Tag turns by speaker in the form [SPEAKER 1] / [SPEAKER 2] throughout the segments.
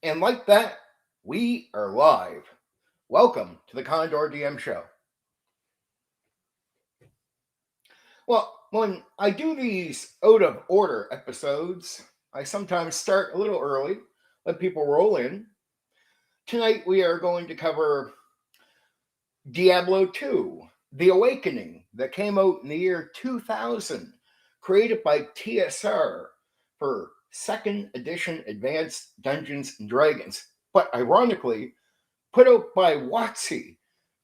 [SPEAKER 1] And like that, we are live. Welcome to the Condor DM show. Well, when I do these out of order episodes, I sometimes start a little early, let people roll in. Tonight we are going to cover Diablo 2, The Awakening, that came out in the year 2000, created by TSR for 2nd edition Advanced Dungeons and Dragons, but ironically, put out by WotC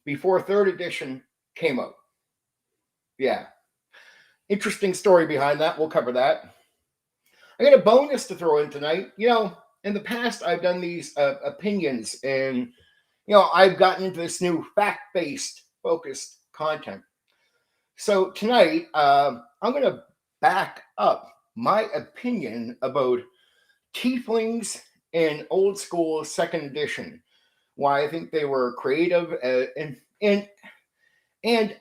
[SPEAKER 1] before 3rd edition came out. Yeah. Interesting story behind that. We'll cover that. I got a bonus to throw in tonight. In the past, I've done these opinions, and, I've gotten into this new fact-based focused content. So tonight, I'm going to back up my opinion about tieflings in old school 2nd edition. Why I think they were creative and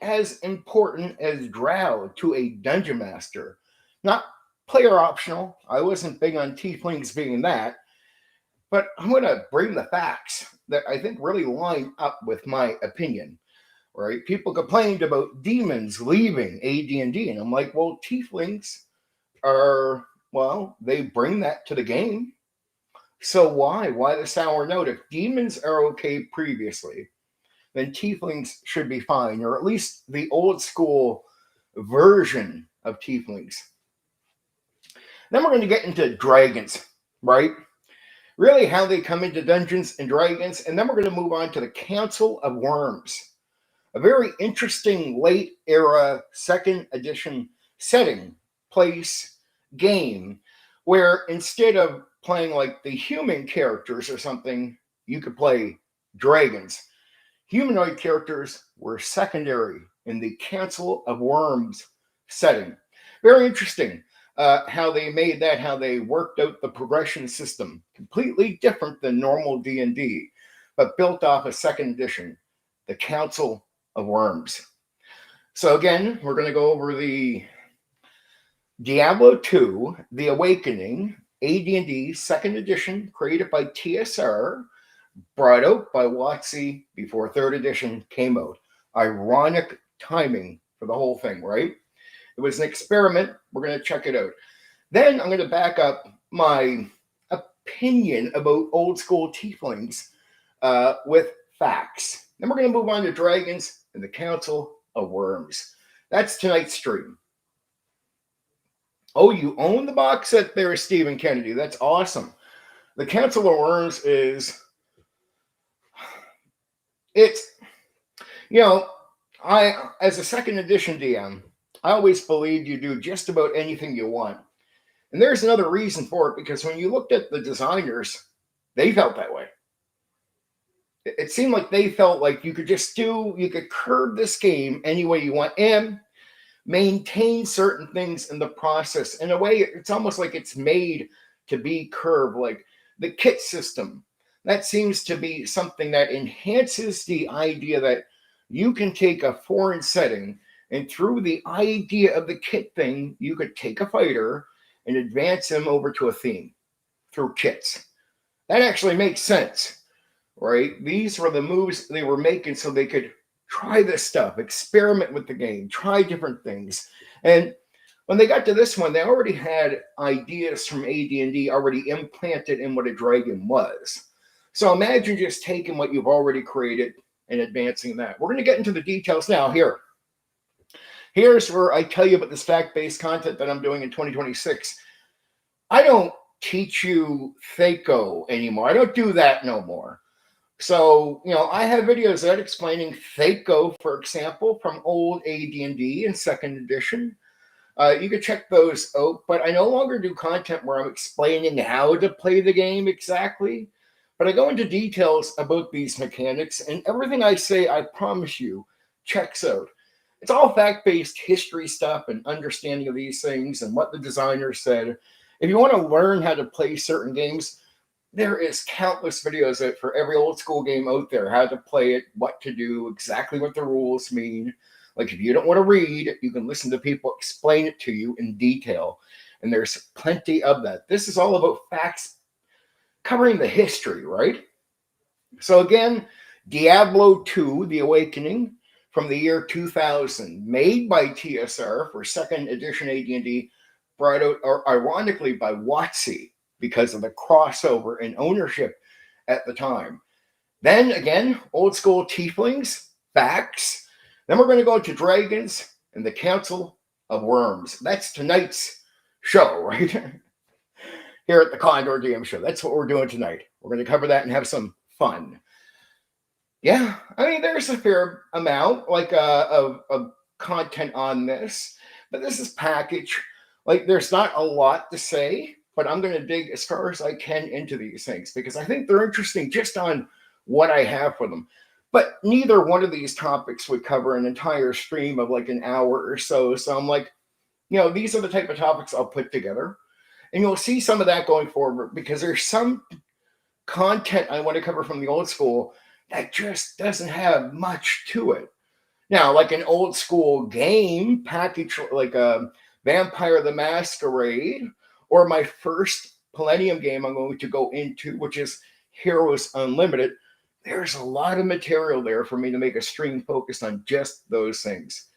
[SPEAKER 1] as important as drow to a dungeon master. Not player optional. I wasn't big on tieflings being that. But I'm going to bring the facts that I think really line up with my opinion. Right? People complained about demons leaving AD&D, and I'm like, well, tieflings are, they bring that to the game. So why? Why the sour note? If demons are okay previously, then tieflings should be fine, or at least the old school version of tieflings. Then we're going to get into dragons, right? Really how they come into Dungeons and Dragons, and then we're going to move on to the Council of Wyrms, a very interesting late era 2nd edition setting, place, game, where instead of playing like the human characters or something, you could play dragons. Humanoid characters were secondary in the Council of Wyrms setting. Very interesting how they made that, how they worked out the progression system. Completely different than normal D&D, but built off a 2nd edition, the Council of Wyrms. So again, we're going to go over the Diablo 2, The Awakening, AD&D 2nd edition, created by TSR, brought out by WotC before 3rd edition came out. Ironic timing for the whole thing, right? It was an experiment. We're going to check it out. Then I'm going to back up my opinion about old school tieflings with facts. Then we're going to move on to dragons and the Council of Wyrms. That's tonight's stream. Oh, you own the box set there, Stephen Kennedy. That's awesome. The Council of Wyrms is... I, as a 2nd edition DM, I always believed you do just about anything you want. And there's another reason for it, because when you looked at the designers, they felt that way. It seemed like they felt like you could curve this game any way you want and maintain certain things in the process. In a way, it's almost like it's made to be curved, like the kit system. That seems to be something that enhances the idea that you can take a foreign setting, and through the idea of the kit thing, you could take a fighter and advance him over to a theme through kits. That actually makes sense, right? These were the moves they were making so they could try this stuff, experiment with the game, try different things. And when they got to this one, they already had ideas from AD&D already implanted in what a dragon was. So imagine just taking what you've already created and advancing that. We're going to get into the details now here. Here's where I tell you about this fact-based content that I'm doing in 2026. I don't teach you Thaco anymore. I don't do that no more. So, I have videos that explaining Thaco, for example, from old AD&D in 2nd edition. You can check those out, but I no longer do content where I'm explaining how to play the game exactly. But I go into details about these mechanics, and everything I say, I promise you, checks out. It's all fact-based history stuff and understanding of these things and what the designer said. If you want to learn how to play certain games, there is countless videos out for every old school game out there, how to play it, what to do, exactly what the rules mean. Like if you don't want to read, you can listen to people explain it to you in detail. And there's plenty of that. This is all about facts covering the history, right? So again, Diablo 2, The Awakening, from the year 2000, made by TSR for second edition AD&D, brought out, or ironically, by WotC because of the crossover in ownership at the time. Then again, old school tieflings, facts. Then we're going to go to dragons and the Council of Wyrms. That's tonight's show, right? Here at the Condor DM show. That's what we're doing tonight. We're going to cover that and have some fun. Yeah, I mean, there's a fair amount of content on this, but this is package. Like, there's not a lot to say, but I'm going to dig as far as I can into these things because I think they're interesting just on what I have for them. But neither one of these topics would cover an entire stream of like an hour or so. So I'm like, these are the type of topics I'll put together. And you'll see some of that going forward because there's some content I want to cover from the old school that just doesn't have much to it. Now, like an old school game package, like a Vampire the Masquerade, or my first Millennium game I'm going to go into, which is Heroes Unlimited, there's a lot of material there for me to make a stream focused on just those things.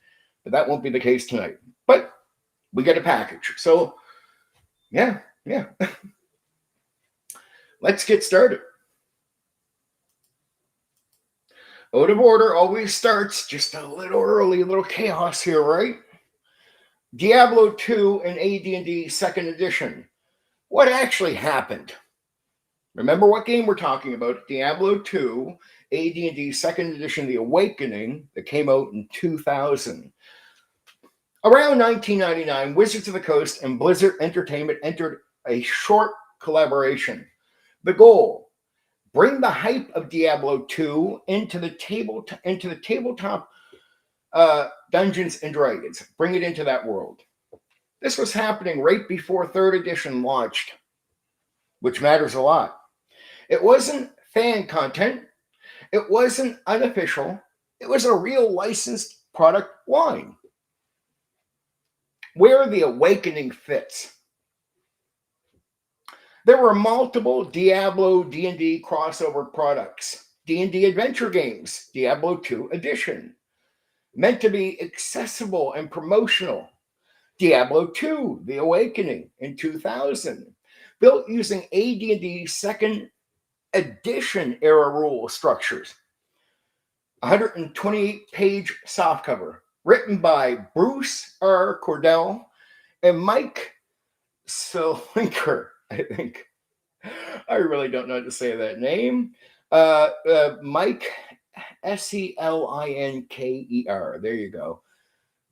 [SPEAKER 1] But that won't be the case tonight. But we get a package. So, yeah. Let's get started. Out of order always starts just a little early, a little chaos here, right? Diablo 2 and AD&D 2nd Edition. What actually happened? Remember what game we're talking about? Diablo 2, AD&D 2nd Edition, The Awakening, that came out in 2000. Around 1999, Wizards of the Coast and Blizzard Entertainment entered a short collaboration. The goal: bring the hype of Diablo 2 into the tabletop Dungeons and Dragons. Bring it into that world. This was happening right before 3rd edition launched, which matters a lot. It wasn't fan content. It wasn't unofficial. It was a real licensed product line. Where the Awakening fits. There were multiple Diablo D&D crossover products. D&D adventure games, Diablo 2 edition. Meant to be accessible and promotional. Diablo 2, The Awakening in 2000. Built using AD&D 2nd edition era rule structures. 128-page softcover. Written by Bruce R. Cordell and Mike Selinker, I think. I really don't know how to say that name. Mike Selinker. There you go.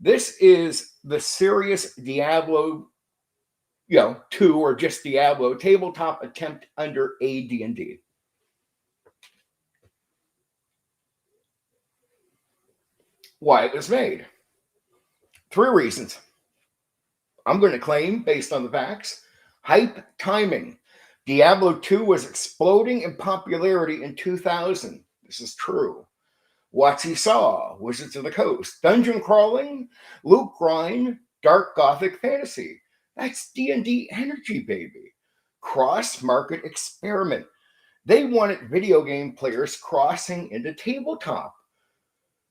[SPEAKER 1] This is the serious Diablo, 2 or just Diablo tabletop attempt under AD&D. Why it was made. 3 reasons. I'm going to claim, based on the facts, hype timing. Diablo 2 was exploding in popularity in 2000. This is true. WotC saw, Wizards of the Coast, dungeon crawling, loot grind, dark gothic fantasy. That's D&D energy, baby. Cross-market experiment. They wanted video game players crossing into tabletop.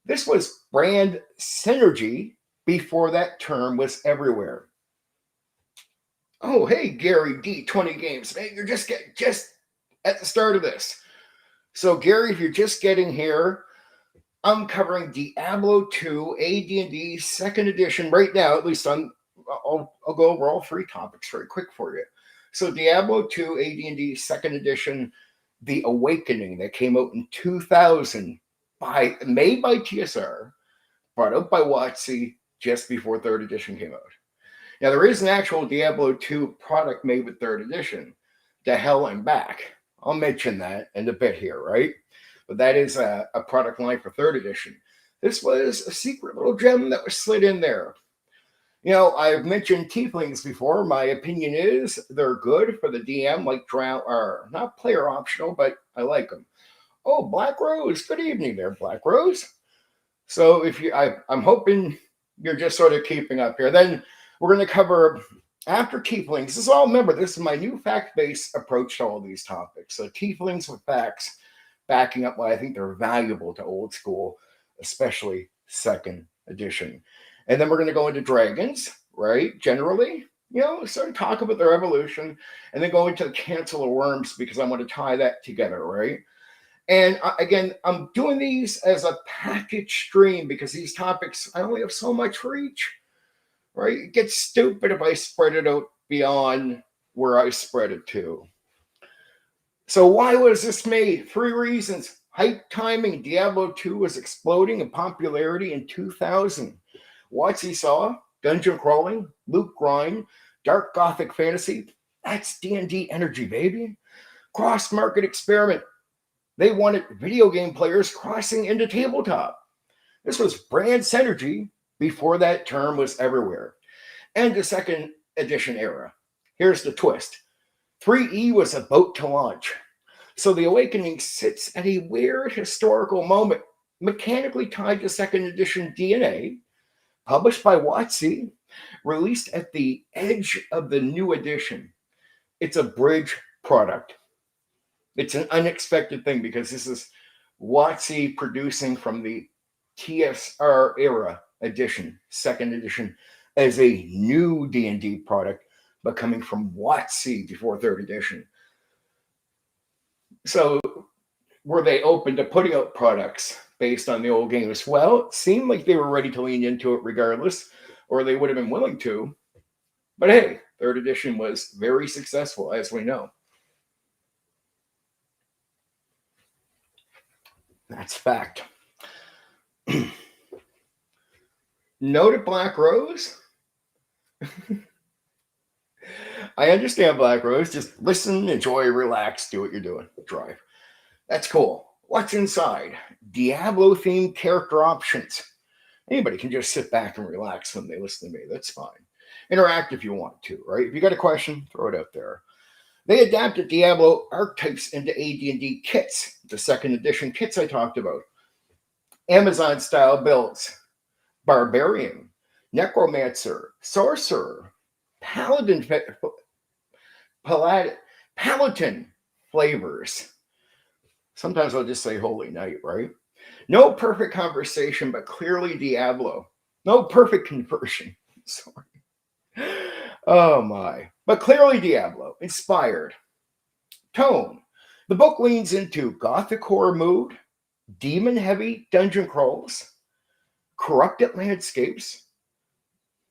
[SPEAKER 1] This was brand synergy before that term was everywhere. Oh, hey, Gary D, 20 games. Man, you're just at the start of this. So, Gary, if you're just getting here, I'm covering Diablo 2 AD&D 2nd Edition right now. At least I'll go over all 3 topics very quick for you. So, Diablo 2 AD&D 2nd Edition, The Awakening, that came out in 2000, made by TSR, brought out by WotC just before 3rd edition came out. Now, there is an actual Diablo 2 product made with 3rd edition, To Hell and Back. I'll mention that in a bit here, right? But that is a product line for 3rd edition. This was a secret little gem that was slid in there. I've mentioned tieflings before. My opinion is they're good for the DM, like are not player optional, but I like them. Oh, Black Rose. Good evening there, Black Rose. So I'm hoping you're just sort of keeping up here. Then we're going to cover After tieflings, this is all, remember, this is my new fact-based approach to all these topics. So tieflings with facts backing up why I think they're valuable to old school, especially second edition. And then we're going to go into dragons, right? Generally, sort of talk about their evolution, and then go into the cancel of Wyrms because I want to tie that together, right? And again, I'm doing these as a package stream because these topics, I only have so much for each, right? It gets stupid if I spread it out beyond where I spread it to. So why was this made? 3 reasons. Hype timing. Diablo 2 was exploding in popularity in 2000. WotC saw dungeon crawling, loot grind, dark gothic fantasy. That's D&D energy, baby. Cross-market experiment. They wanted video game players crossing into tabletop. This was brand synergy before that term was everywhere. And the second edition era. Here's the twist. 3E was about to launch. So the Awakening sits at a weird historical moment, mechanically tied to second edition DNA, published by WotC, released at the edge of the new edition. It's a bridge product. It's an unexpected thing because this is WotC producing from the TSR-era edition, second edition, as a new D&D product, but coming from WotC before third edition. So were they open to putting out products based on the old games? Well, it seemed like they were ready to lean into it regardless, or they would have been willing to. But hey, third edition was very successful, as we know. That's fact. Noted Black Rose. I understand Black Rose. Just listen, enjoy, relax, do what you're doing. Drive. That's cool. What's inside? Diablo-themed character options. Anybody can just sit back and relax when they listen to me. That's fine. Interact if you want to, right? If you got a question, throw it out there. They adapted Diablo archetypes into AD&D kits, the second edition kits I talked about. Amazon-style builds. Barbarian, Necromancer, Sorcerer, Paladin flavors. Sometimes I'll just say Holy Knight, right? No perfect conversation, but clearly Diablo. No perfect conversion. Sorry. Oh my. But clearly Diablo. Inspired. Tone. The book leans into gothic horror mood, demon-heavy dungeon crawls, corrupted landscapes.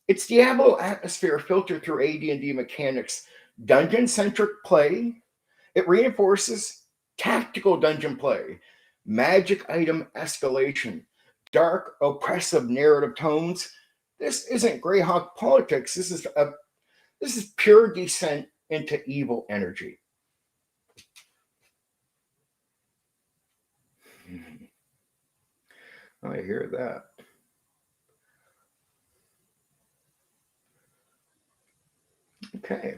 [SPEAKER 1] It's Diablo atmosphere filtered through AD&D mechanics, dungeon-centric play. It reinforces tactical dungeon play, magic item escalation, dark, oppressive narrative tones. This isn't Greyhawk politics. This is pure descent into evil energy. I hear that. Okay.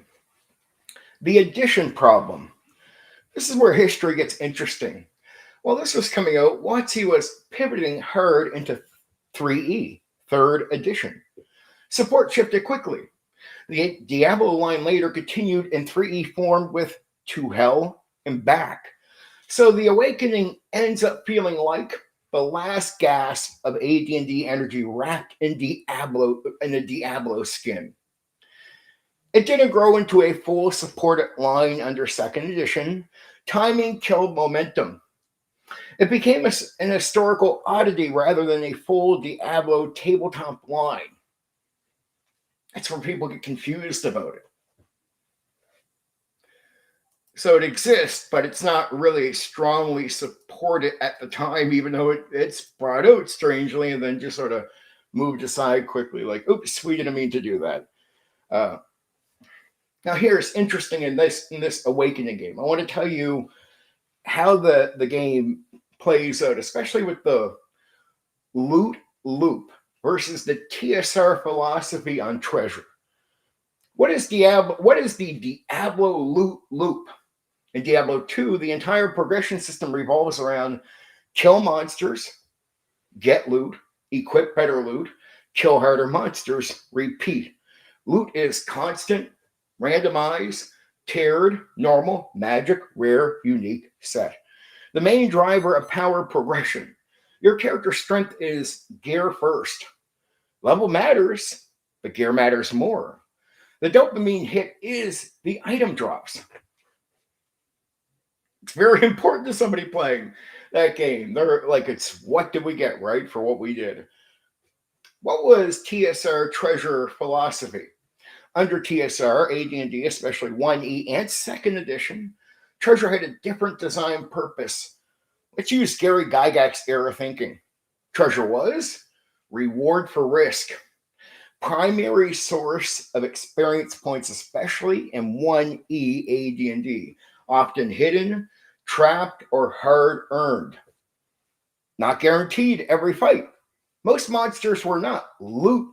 [SPEAKER 1] The addition problem. This is where history gets interesting. While this was coming out, WotC was pivoting hard into 3E, third edition. Support shifted quickly. The Diablo line later continued in 3E form with To Hell and Back. So the Awakening ends up feeling like the last gasp of AD&D energy wrapped in a Diablo skin. It didn't grow into a full supported line under second edition. Timing killed momentum. It became an historical oddity rather than a full Diablo tabletop line. That's where people get confused about it. So it exists, but it's not really strongly supported at the time, even though it's brought out strangely and then just sort of moved aside quickly, like, oops, we didn't mean to do that. Now here's interesting in this Awakening game. I want to tell you how the game plays out, especially with the loot loop versus the TSR philosophy on treasure. What is the Diablo loot loop? In Diablo 2, the entire progression system revolves around kill monsters, get loot, equip better loot, kill harder monsters, repeat. Loot is constant, randomized, tiered, normal, magic, rare, unique, set. The main driver of power progression. Your character's strength is gear first. Level matters, but gear matters more. The dopamine hit is the item drops. It's very important to somebody playing that game. They're like, it's what did we get, right? For what we did. What was TSR treasure philosophy? Under TSR, AD&D, especially 1E and 2nd edition, treasure had a different design purpose. Let's use Gary Gygax's era thinking. Treasure was reward for risk. Primary source of experience points, especially in 1E AD&D, often hidden, trapped, or hard earned. Not guaranteed every fight. Most monsters were not loot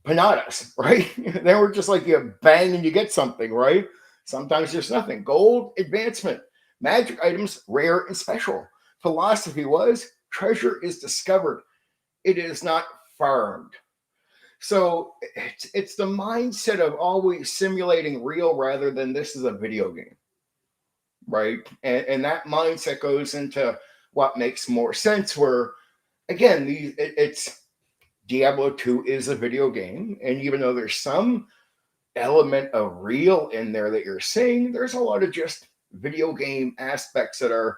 [SPEAKER 1] panadas, right? They were just like you bang and you get something, right? Sometimes there's nothing. Gold, advancement, magic items, rare and special. Philosophy was treasure is discovered, it is not farmed. So it's the mindset of always simulating real rather than this is a video game, right? And that mindset goes into what makes more sense. Where again, it's Diablo 2 is a video game, and even though there's some element of real in there that you're seeing, there's a lot of just video game aspects that are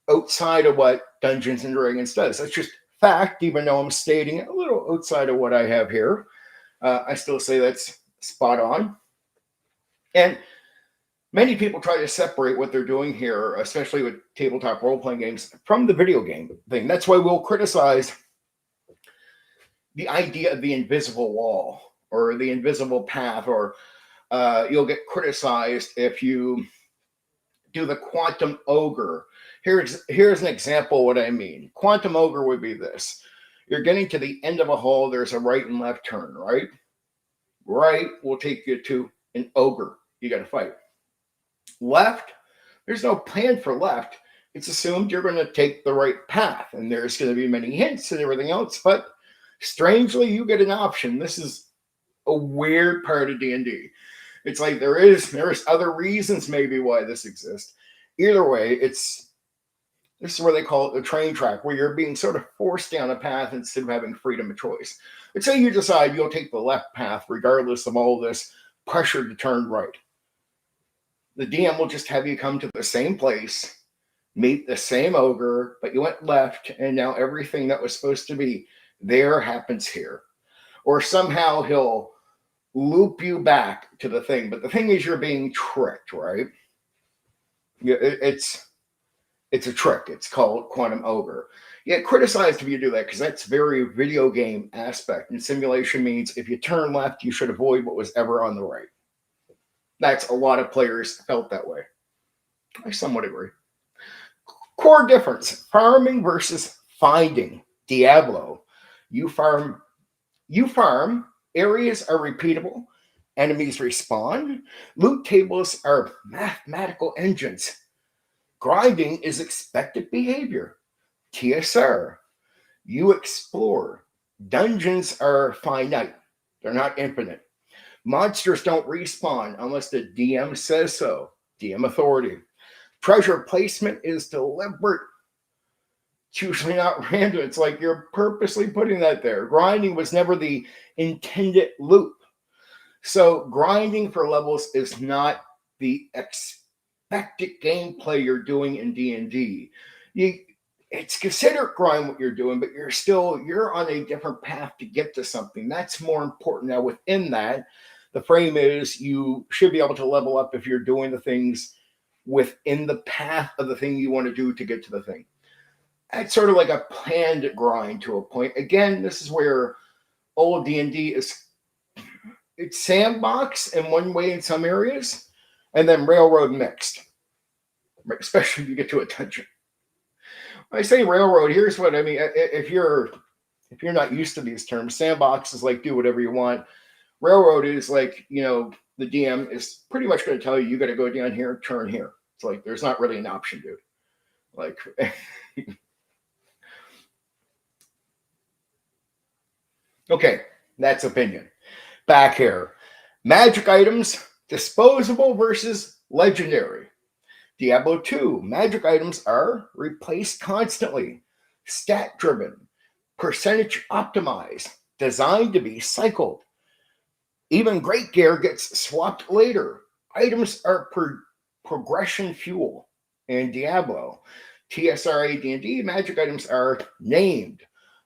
[SPEAKER 1] outside of what Dungeons and Dragons does. That's just fact, even though I'm stating a little outside of what I have here. I still say that's spot on. And many people try to separate what they're doing here, especially with tabletop role-playing games, from the video game thing. That's why we'll criticize the idea of the invisible wall or the invisible path, or you'll get criticized if you do the quantum ogre. Here's an example of what I mean. Quantum ogre would be this. You're getting to the end of a hole, there's a right and left turn, right? Right will take you to an ogre. You got to fight. Left, there's no plan for left. It's assumed you're going to take the right path, and there's going to be many hints and everything else, but strangely, you get an option. This is a weird part of D&D. It's like there's other reasons maybe why this exists. Either way, this is where they call it the train track, where you're being sort of forced down a path instead of having freedom of choice. Let's say you decide you'll take the left path regardless of all this pressure to turn right. The DM will just have you come to the same place, meet the same ogre, but you went left, and now everything that was supposed to be there happens here. Or somehow he'll loop you back to the thing. But the thing is, you're being tricked, right? It's a trick. It's called Quantum Ogre. You get criticized if you do that because that's very video game aspect. And simulation means if you turn left, you should avoid what was ever on the right. That's a lot of players felt that way. I somewhat agree. Core difference: farming versus finding. Diablo. You farm, areas are repeatable, enemies respawn, loot tables are mathematical engines. Grinding is expected behavior. TSR, you explore. Dungeons are finite, they're not infinite. Monsters don't respawn unless the DM says so. DM authority. Treasure placement is deliberate. It's usually not random. It's like you're purposely putting that there. Grinding was never the intended loop. So grinding for levels is not the expected gameplay you're doing in D&D. It's considered grind what you're doing, but you're on a different path to get to something. That's more important. Now within that, the frame is you should be able to level up if you're doing the things within the path of the thing you want to do to get to the thing. It's sort of like a planned grind to a point. Again, this is where old D&D it's sandbox in one way in some areas, and then railroad mixed, especially if you get to a dungeon. When I say railroad, here's what I mean. If you're not used to these terms, sandbox is like do whatever you want. Railroad is like, the DM is pretty much going to tell you got to go down here, turn here. It's like there's not really an option, dude. Like okay, that's opinion. Back here. Magic items, disposable versus legendary. Diablo 2, magic items are replaced constantly, stat driven, percentage optimized, designed to be cycled. Even great gear gets swapped later. Items are progression fuel. In Diablo, TSR-AD&D, magic items are named,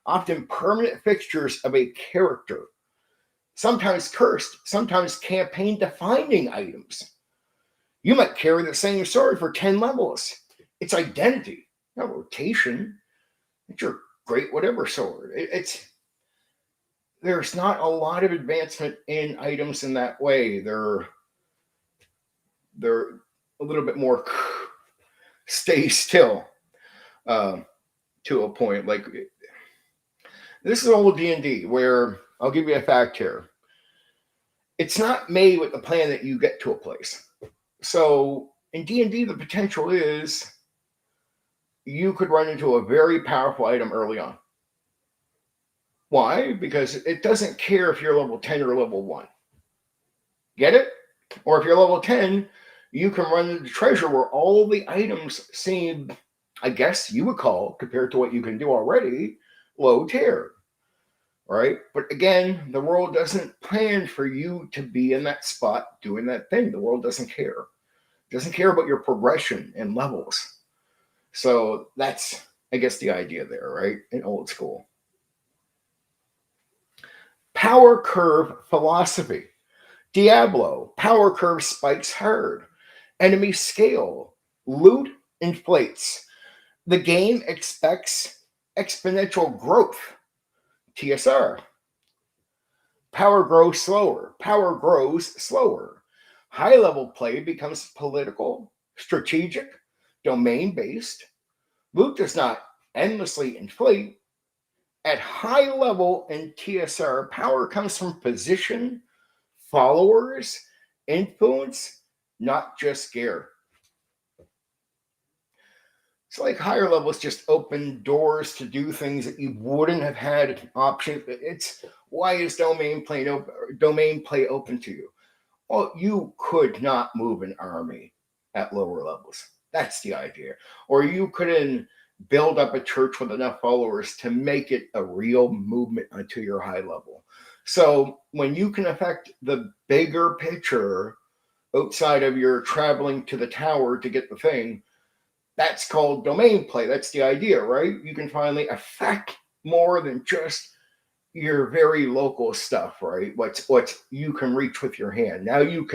[SPEAKER 1] often permanent fixtures of a character. Sometimes cursed, sometimes campaign defining items. You might carry the same sword for 10 levels. It's identity, not rotation. It's your great whatever sword. There's not a lot of advancement in items in that way. They're a little bit more stay still to a point. Like this is old D&D where I'll give you a fact here. It's not made with the plan that you get to a place. So in D&D, the potential is you could run into a very powerful item early on. Why? Because it doesn't care if you're level 10 or level 1. Get it? Or if you're level 10, you can run into treasure where all the items seem, I guess you would call, compared to what you can do already, low tier. Right? But again, the world doesn't plan for you to be in that spot doing that thing. The world doesn't care. It doesn't care about your progression and levels. So that's, I guess, the idea there, right? In old school. Power curve philosophy. Diablo, power curve spikes hard. Enemy scale. Loot inflates. The game expects exponential growth. TSR. Power grows slower. Power grows slower. High level play becomes political, strategic, domain based. Loot does not endlessly inflate. At high level in TSR, power comes from position, followers, influence, not just gear. It's like higher levels just open doors to do things that you wouldn't have had options. It's why is domain play open to you? Well, you could not move an army at lower levels. That's the idea. Or you couldn't build up a church with enough followers to make it a real movement onto your high level. So when you can affect the bigger picture outside of your traveling to the tower to get the thing, that's called domain play. That's the idea, right? You can finally affect more than just your very local stuff, right? What you can reach with your hand. Now you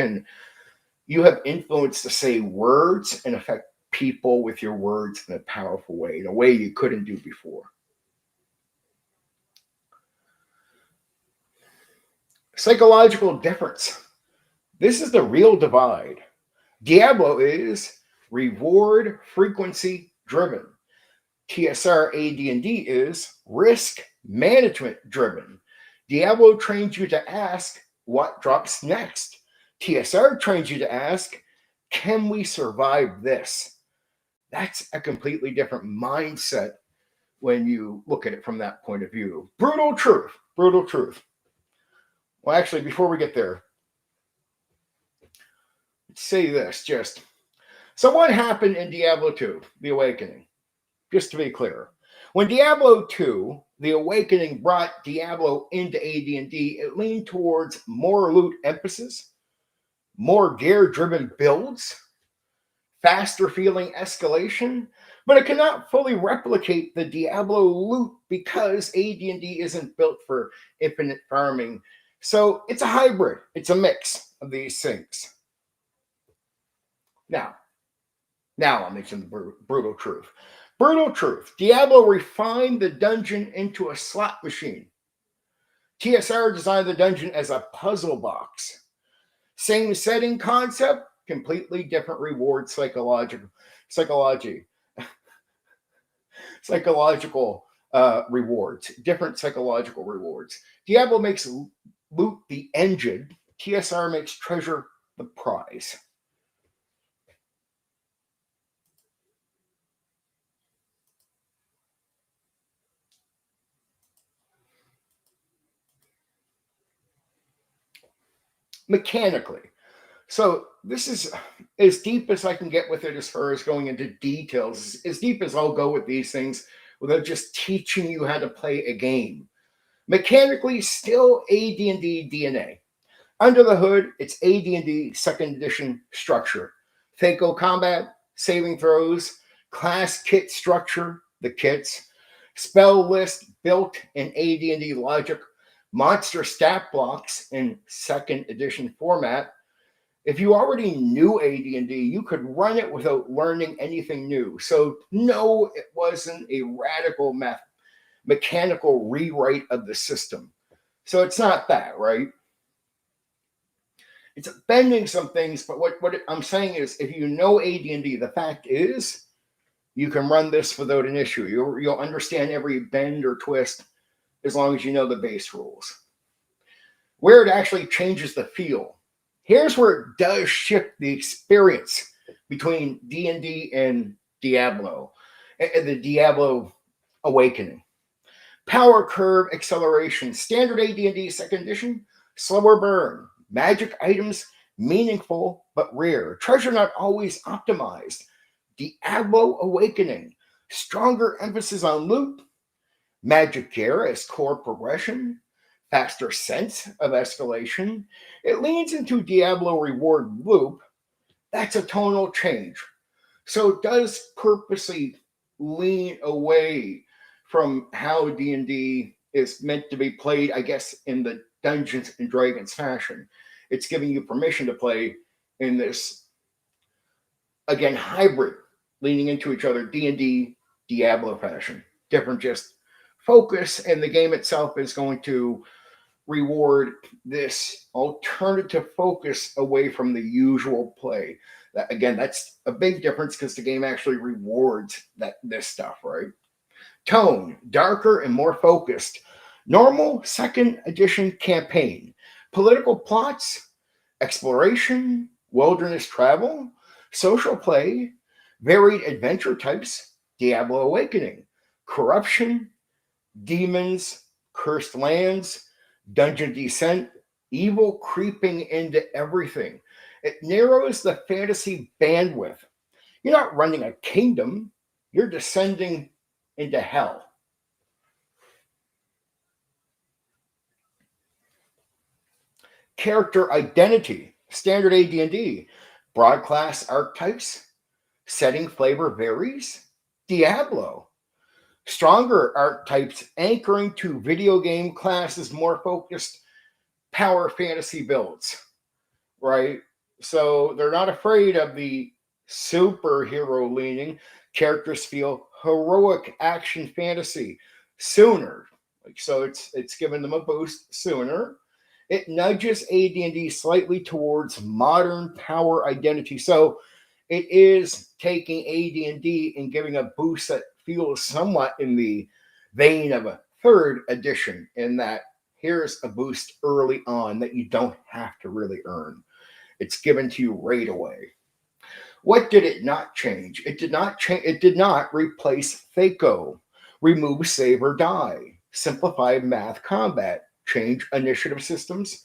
[SPEAKER 1] have influence to say words and affect people with your words in a powerful way, in a way you couldn't do before. Psychological difference. This is the real divide. Diablo is reward frequency driven. TSR AD&D is risk management driven. Diablo trains you to ask what drops next. TSR trains you to ask, can we survive this? That's a completely different mindset when you look at it from that point of view. Brutal truth. Brutal truth. Well, actually, before we get there, let's say this just. So what happened in Diablo 2, The Awakening? Just to be clear. When Diablo 2, The Awakening brought Diablo into AD&D, it leaned towards more loot emphasis, more gear-driven builds, faster feeling escalation, but it cannot fully replicate the Diablo loot because AD&D isn't built for infinite farming. So it's a hybrid. It's a mix of these things. Now I'll mention the brutal truth. Brutal truth. Diablo refined the dungeon into a slot machine. TSR designed the dungeon as a puzzle box. Same setting concept, completely different reward psychology. Psychological rewards, different psychological rewards. Diablo makes loot the engine. TSR makes treasure the prize. mechanically. So this is as deep as I can get with it as far as going into details, as deep as I'll go with these things without just teaching you how to play a game. Mechanically, still AD&D DNA. Under the hood, it's AD&D second edition structure. Thaco combat, saving throws, class kit structure, the kits, spell list built in AD&D logic, monster stat blocks in second edition format. If you already knew AD&D, you could run it without learning anything new. So no, it wasn't a radical mechanical rewrite of the system. So it's not that, right? It's bending some things, but what I'm saying is, if you know AD&D, the fact is, you can run this without an issue. You'll understand every bend or twist as long as you know the base rules. Where it actually changes the feel, here's where it does shift the experience between D&D and Diablo, and the Diablo Awakening. Power curve acceleration, standard AD&D second edition, slower burn, magic items meaningful but rare, treasure not always optimized. Diablo Awakening, stronger emphasis on loot, magic gear as core progression, faster sense of escalation. It leans into Diablo reward loop. That's a tonal change. So it does purposely lean away from how D&D is meant to be played, I guess, in the Dungeons and Dragons fashion. It's giving you permission to play in this, again, hybrid, leaning into each other, D&D, Diablo fashion. Different just focus, and the game itself is going to reward this alternative focus away from the usual play. Again, that's a big difference because the game actually rewards this stuff, right? Tone, darker and more focused. Normal second edition campaign. Political plots, exploration, wilderness travel, social play, varied adventure types, Diablo Awakening, corruption, demons, cursed lands, dungeon descent, evil creeping into everything. It narrows the fantasy bandwidth. You're not running a kingdom, you're descending into hell. Character identity, standard AD&D, broad class archetypes, setting flavor varies. Diablo, stronger archetypes anchoring to video game classes, more focused power fantasy builds, right? So they're not afraid of the superhero leaning. Characters feel heroic action fantasy sooner. So it's giving them a boost sooner. It nudges AD&D slightly towards modern power identity. So it is taking AD&D and giving a boost that feels somewhat in the vein of a third edition, in that here's a boost early on that you don't have to really earn. It's given to you right away. What did it not change? It did not change. It did not replace Thaco, remove save or die, simplify math combat, change initiative systems.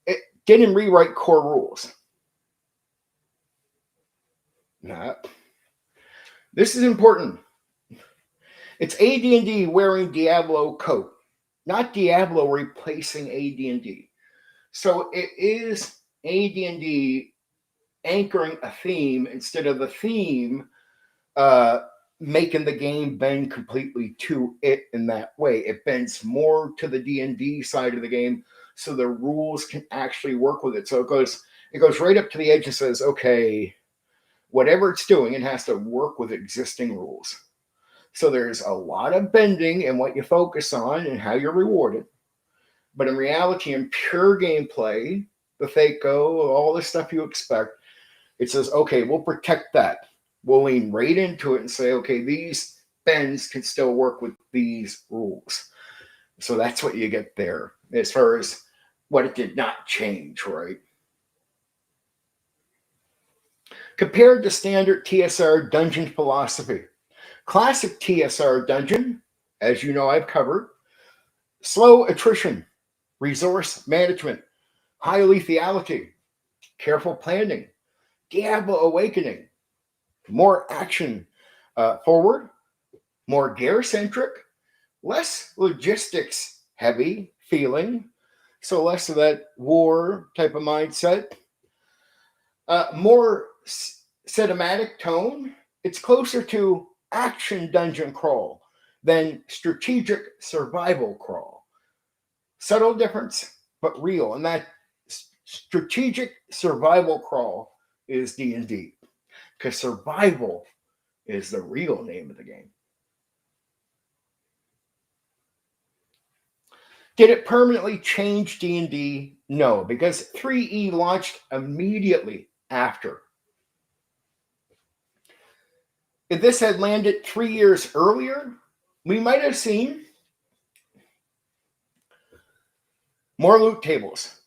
[SPEAKER 1] It didn't rewrite core rules. Not. This is important. It's AD&D wearing Diablo coat, not Diablo replacing AD&D. So it is AD&D anchoring a theme instead of the theme making the game bend completely to it in that way. It bends more to the D&D side of the game, so the rules can actually work with it. So it goes right up to the edge and says, okay, whatever it's doing, it has to work with existing rules. So there's a lot of bending in what you focus on and how you're rewarded. But in reality, in pure gameplay, the Thaco, all the stuff you expect, it says, okay, we'll protect that. We'll lean right into it and say, okay, these bends can still work with these rules. So that's what you get there as far as what it did not change, right? Compared to standard TSR dungeon philosophy, classic TSR dungeon, as you know I've covered, slow attrition, resource management, high lethality, careful planning, Diablo Awakening, more action forward, more gear centric, less logistics heavy feeling, so less of that war type of mindset, more cinematic tone. It's closer to action dungeon crawl than strategic survival crawl. Subtle difference, but real. And that strategic survival crawl is D&D, because survival is the real name of the game. Did it permanently change D&D? No, because 3E launched immediately after. If this had landed 3 years earlier, we might have seen more loot tables,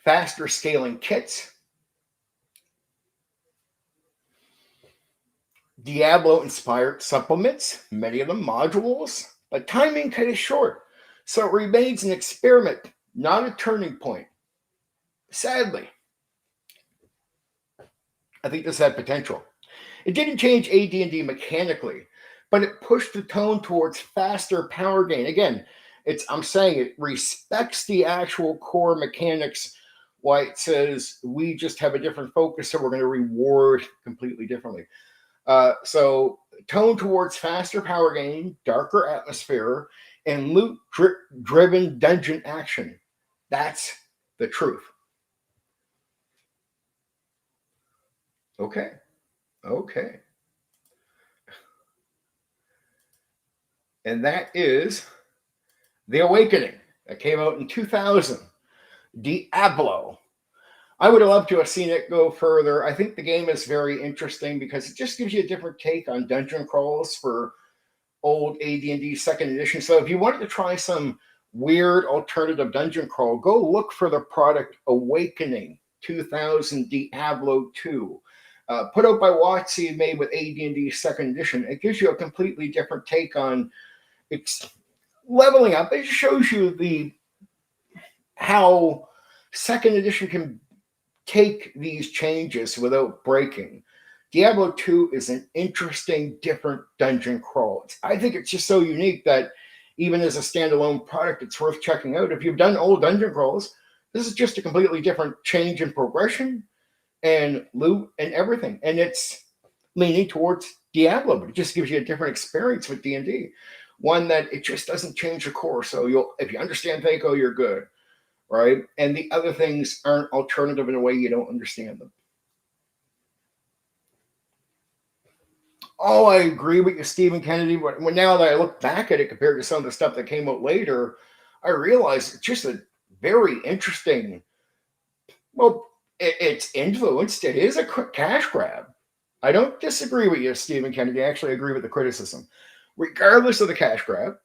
[SPEAKER 1] faster scaling kits, Diablo-inspired supplements, many of them modules, but timing cut it short. So it remains an experiment, not a turning point. Sadly, I think this had potential. It didn't change AD&D mechanically, but it pushed the tone towards faster power gain. Again, I'm saying it respects the actual core mechanics, why it says we just have a different focus, so we're going to reward completely differently. So tone towards faster power gain, darker atmosphere, and loot-driven dungeon action. That's the truth. Okay. And that is The Awakening. That came out in 2000. Diablo. I would have loved to have seen it go further. I think the game is very interesting because it just gives you a different take on dungeon crawls for old AD&D second edition. So if you wanted to try some weird alternative dungeon crawl, go look for the product Awakening 2000 Diablo 2. Put out by WotC, made with AD&D second edition. It gives you a completely different take on leveling up. It shows you how second edition can take these changes without breaking. Diablo 2 is an interesting, different dungeon crawl. I think it's just so unique that even as a standalone product, it's worth checking out. If you've done old dungeon crawls, this is just a completely different change in progression and loot and everything. And it's leaning towards Diablo, but it just gives you a different experience with D&D. One that it just doesn't change the core. So if you understand Thaco, you're good. Right? And the other things aren't alternative in a way you don't understand them. Oh, I agree with you, Stephen Kennedy. When now that I look back at it compared to some of the stuff that came out later, I realize it's just a very interesting. Well, it's influenced. It is a quick cash grab. I don't disagree with you, Stephen Kennedy. I actually agree with the criticism. Regardless of the cash grab,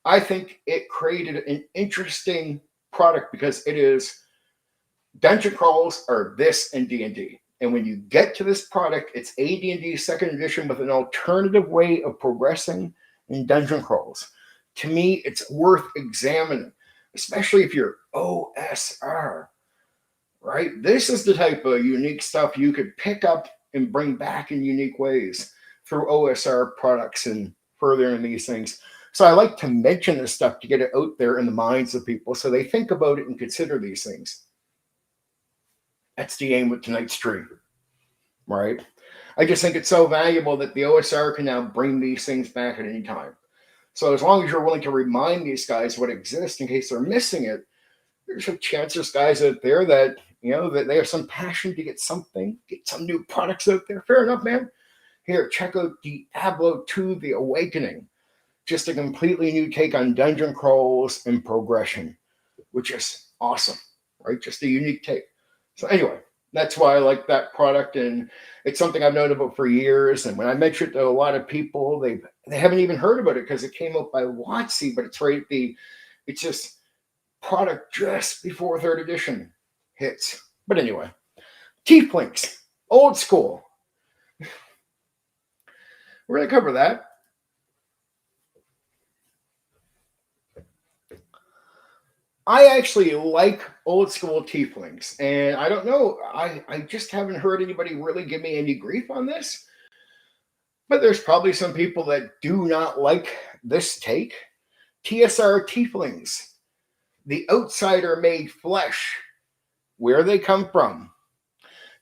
[SPEAKER 1] I think it created an interesting product because it is dungeon crawls are this in D&D. And when you get to this product, it's AD&D second edition with an alternative way of progressing in dungeon crawls. To me, it's worth examining, especially if you're OSR, right? This is the type of unique stuff you could pick up and bring back in unique ways through OSR products and further in these things. So I like to mention this stuff to get it out there in the minds of people so they think about it and consider these things. That's the aim with tonight's stream, right? I just think it's so valuable that the OSR can now bring these things back at any time. So as long as you're willing to remind these guys what exists in case they're missing it, there's a chance there's guys out there that, that they have some passion to get some new products out there. Fair enough, man. Here, check out Diablo 2, The Awakening. Just a completely new take on dungeon crawls and progression, which is awesome, right? Just a unique take. So anyway, that's why I like that product, and it's something I've known about for years. And when I mention it to a lot of people, they haven't even heard about it because it came out by WotC, but it's just product just before third edition hits. But anyway, Tieflings, old school. We're going to cover that. I actually like old school tieflings, and I don't know, I just haven't heard anybody really give me any grief on this, but there's probably some people that do not like this take. TSR tieflings, the outsider made flesh, where they come from.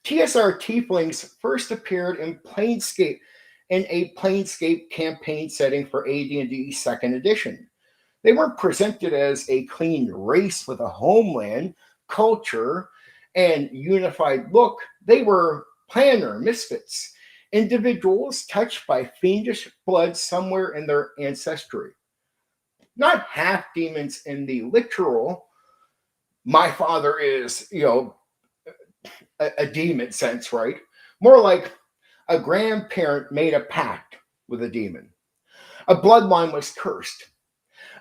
[SPEAKER 1] TSR tieflings first appeared in Planescape in a Planescape campaign setting for AD&D second edition. They weren't presented as a clean race with a homeland, culture, and unified look. They were planner misfits, individuals touched by fiendish blood somewhere in their ancestry. Not half demons in the literal, my father is, a demon sense, right? More like a grandparent made a pact with a demon. A bloodline was cursed.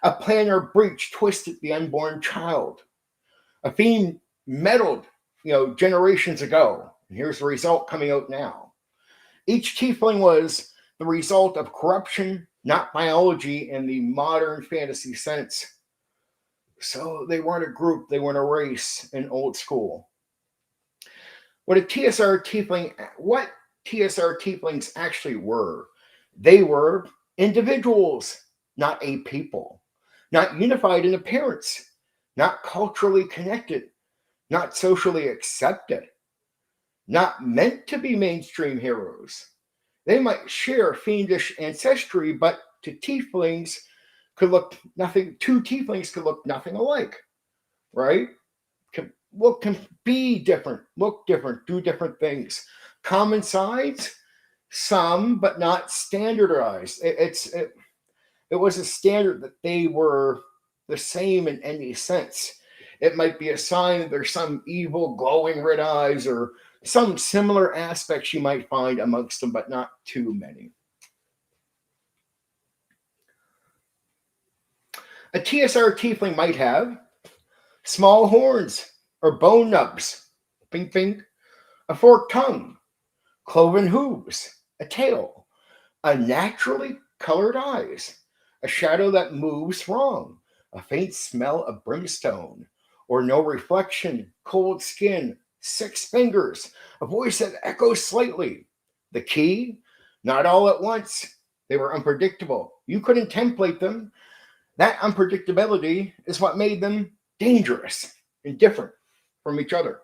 [SPEAKER 1] A planner breach twisted the unborn child. A fiend meddled, generations ago. And here's the result coming out now. Each tiefling was the result of corruption, not biology in the modern fantasy sense. So they weren't a group, they weren't a race in old school. What TSR tieflings actually were. They were individuals, not a people, not unified in appearance, not culturally connected, not socially accepted, not meant to be mainstream heroes. They might share fiendish ancestry, but to tieflings could look nothing. Two tieflings could look nothing alike, right? Can be different, look different, do different things. Common sides, some, but not standardized. It was a standard that they were the same in any sense. It might be a sign that there's some evil glowing red eyes or some similar aspects you might find amongst them, but not too many. A TSR tiefling might have small horns or bone nubs, pink pink, a forked tongue, cloven hooves, a tail, a naturally colored eyes, a shadow that moves wrong, a faint smell of brimstone, or no reflection, cold skin, 6 fingers, a voice that echoes slightly. The key, not all at once. They were unpredictable. You couldn't template them. That unpredictability is what made them dangerous and different from each other.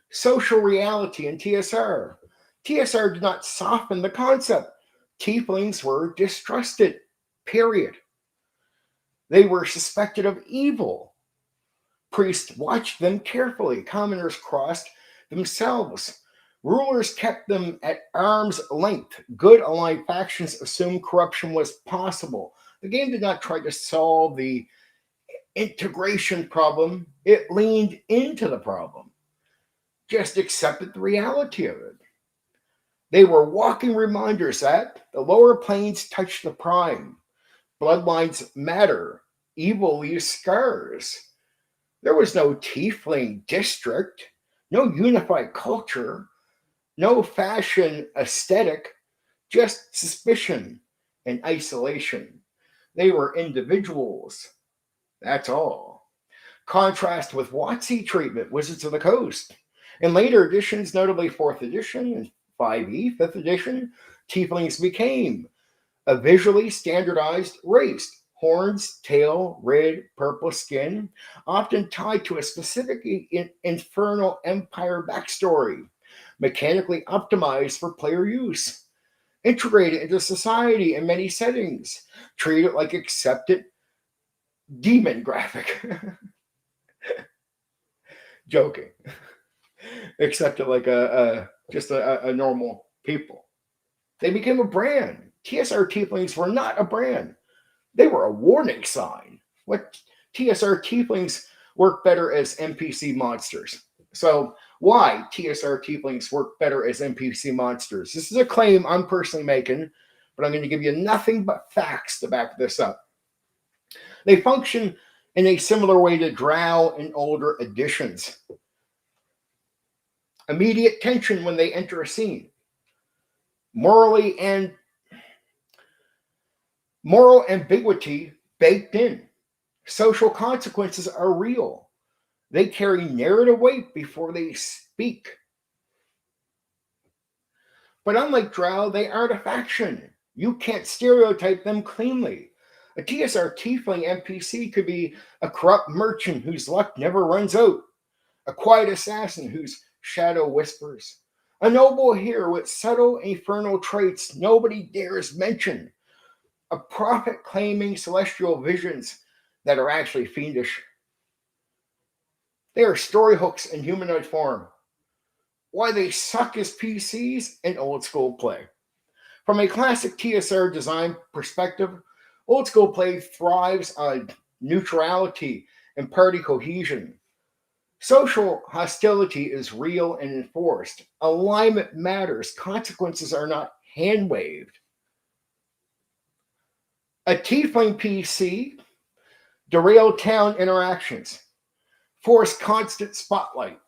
[SPEAKER 1] Social reality in TSR. TSR did not soften the concept. Tieflings were distrusted, period. They were suspected of evil. Priests watched them carefully. Commoners crossed themselves. Rulers kept them at arm's length. Good aligned factions assumed corruption was possible. The game did not try to solve the integration problem, it leaned into the problem, just accepted the reality of it. They were walking reminders that the lower planes touch the prime. Bloodlines matter. Evil leaves scars. There was no tiefling district, no unified culture, no fashion aesthetic, just suspicion and isolation. They were individuals. That's all. Contrast with WotC treatment, Wizards of the Coast. In later editions, notably 4th edition and 5e, 5th edition, tieflings became a visually standardized race. Horns, tail, red, purple skin, often tied to a specific infernal empire backstory, mechanically optimized for player use, integrated into society in many settings, treated like accepted demon graphic. Joking. Accepted like just a normal people. They became a brand. TSR tieflings were not a brand. They were a warning sign. What TSR tieflings work better as NPC monsters. So why TSR tieflings work better as NPC monsters? This is a claim I'm personally making, but I'm going to give you nothing but facts to back this up. They function in a similar way to Drow in older editions. Immediate tension when they enter a scene. Moral ambiguity baked in. Social consequences are real. They carry narrative weight before they speak. But unlike Drow, they aren't a faction. You can't stereotype them cleanly. A TSR Tiefling NPC could be a corrupt merchant whose luck never runs out, a quiet assassin whose shadow whispers, a noble hero with subtle infernal traits nobody dares mention, a prophet claiming celestial visions that are actually fiendish. They are story hooks in humanoid form. Why they suck as PCs and old school play. From a classic TSR design perspective, old school play thrives on neutrality and party cohesion. Social hostility is real and enforced. Alignment matters. Consequences are not hand waved. A Tiefling PC derail town interactions, force constant spotlight,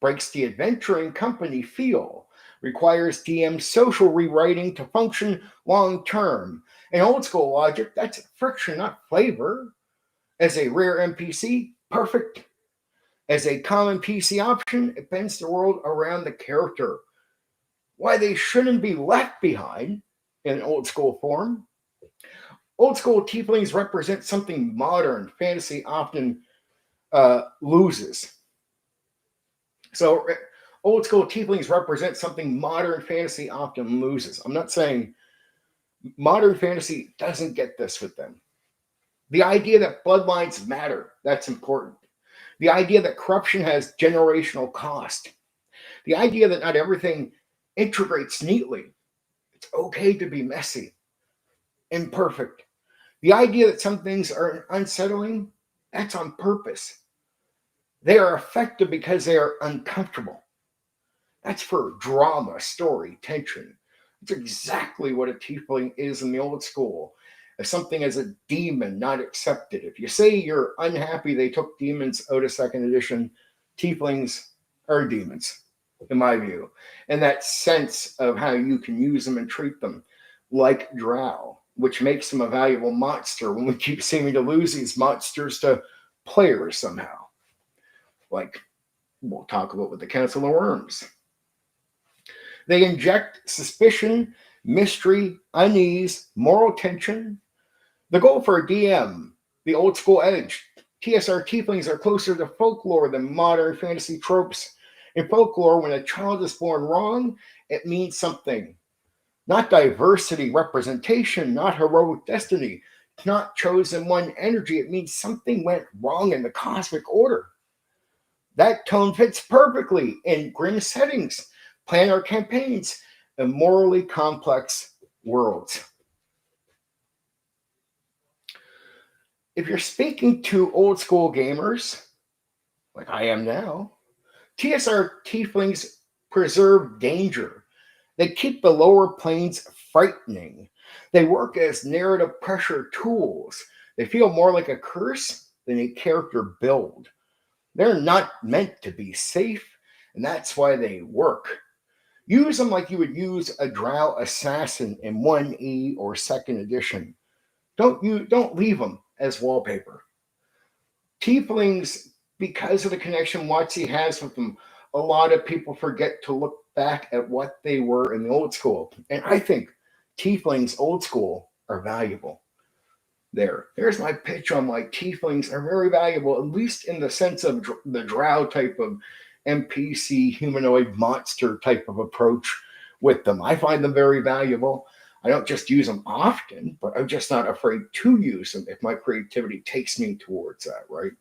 [SPEAKER 1] breaks the adventuring company feel, requires DM social rewriting to function long term. In old school logic, that's friction, not flavor. As a rare NPC, perfect. As a common PC option, it bends the world around the character. Why they shouldn't be left behind in old school form. Old school tieflings represent something modern fantasy often loses. So old school tieflings represent something modern fantasy often loses. I'm not saying modern fantasy doesn't get this with them. The idea that bloodlines matter, that's important. The idea that corruption has generational cost. The idea that not everything integrates neatly. It's okay to be messy, imperfect. The idea that some things are unsettling, that's on purpose. They are effective because they are uncomfortable. That's for drama, story, tension. It's exactly what a tiefling is in the old school. As something as a demon not accepted. If you say you're unhappy they took demons out of second edition, tieflings are demons, in my view. And that sense of how you can use them and treat them like drow, which makes them a valuable monster when we keep seeming to lose these monsters to players somehow. Like we'll talk about with the Council of Wyrms. They inject suspicion, mystery, unease, moral tension. The goal for a DM, the old school edge. TSR tieflings are closer to folklore than modern fantasy tropes. In folklore, when a child is born wrong, it means something. Not diversity, representation, not heroic destiny, not chosen one energy. It means something went wrong in the cosmic order. That tone fits perfectly in grim settings, plan our campaigns, and morally complex worlds. If you're speaking to old school gamers, like I am now, TSR tieflings preserve danger. They keep the lower planes frightening. They work as narrative pressure tools. They feel more like a curse than a character build. They're not meant to be safe, and that's why they work. Use them like you would use a drow assassin in 1E or 2nd edition. Don't leave them as wallpaper. Tieflings, because of the connection WotC has with them, a lot of people forget to look back at what they were in the old school. And I think tieflings old school are valuable. There's my pitch on why tieflings are very valuable, at least in the sense of the drow type of NPC humanoid monster type of approach with them. I find them very valuable. I don't just use them often, but I'm just not afraid to use them if my creativity takes me towards that, right?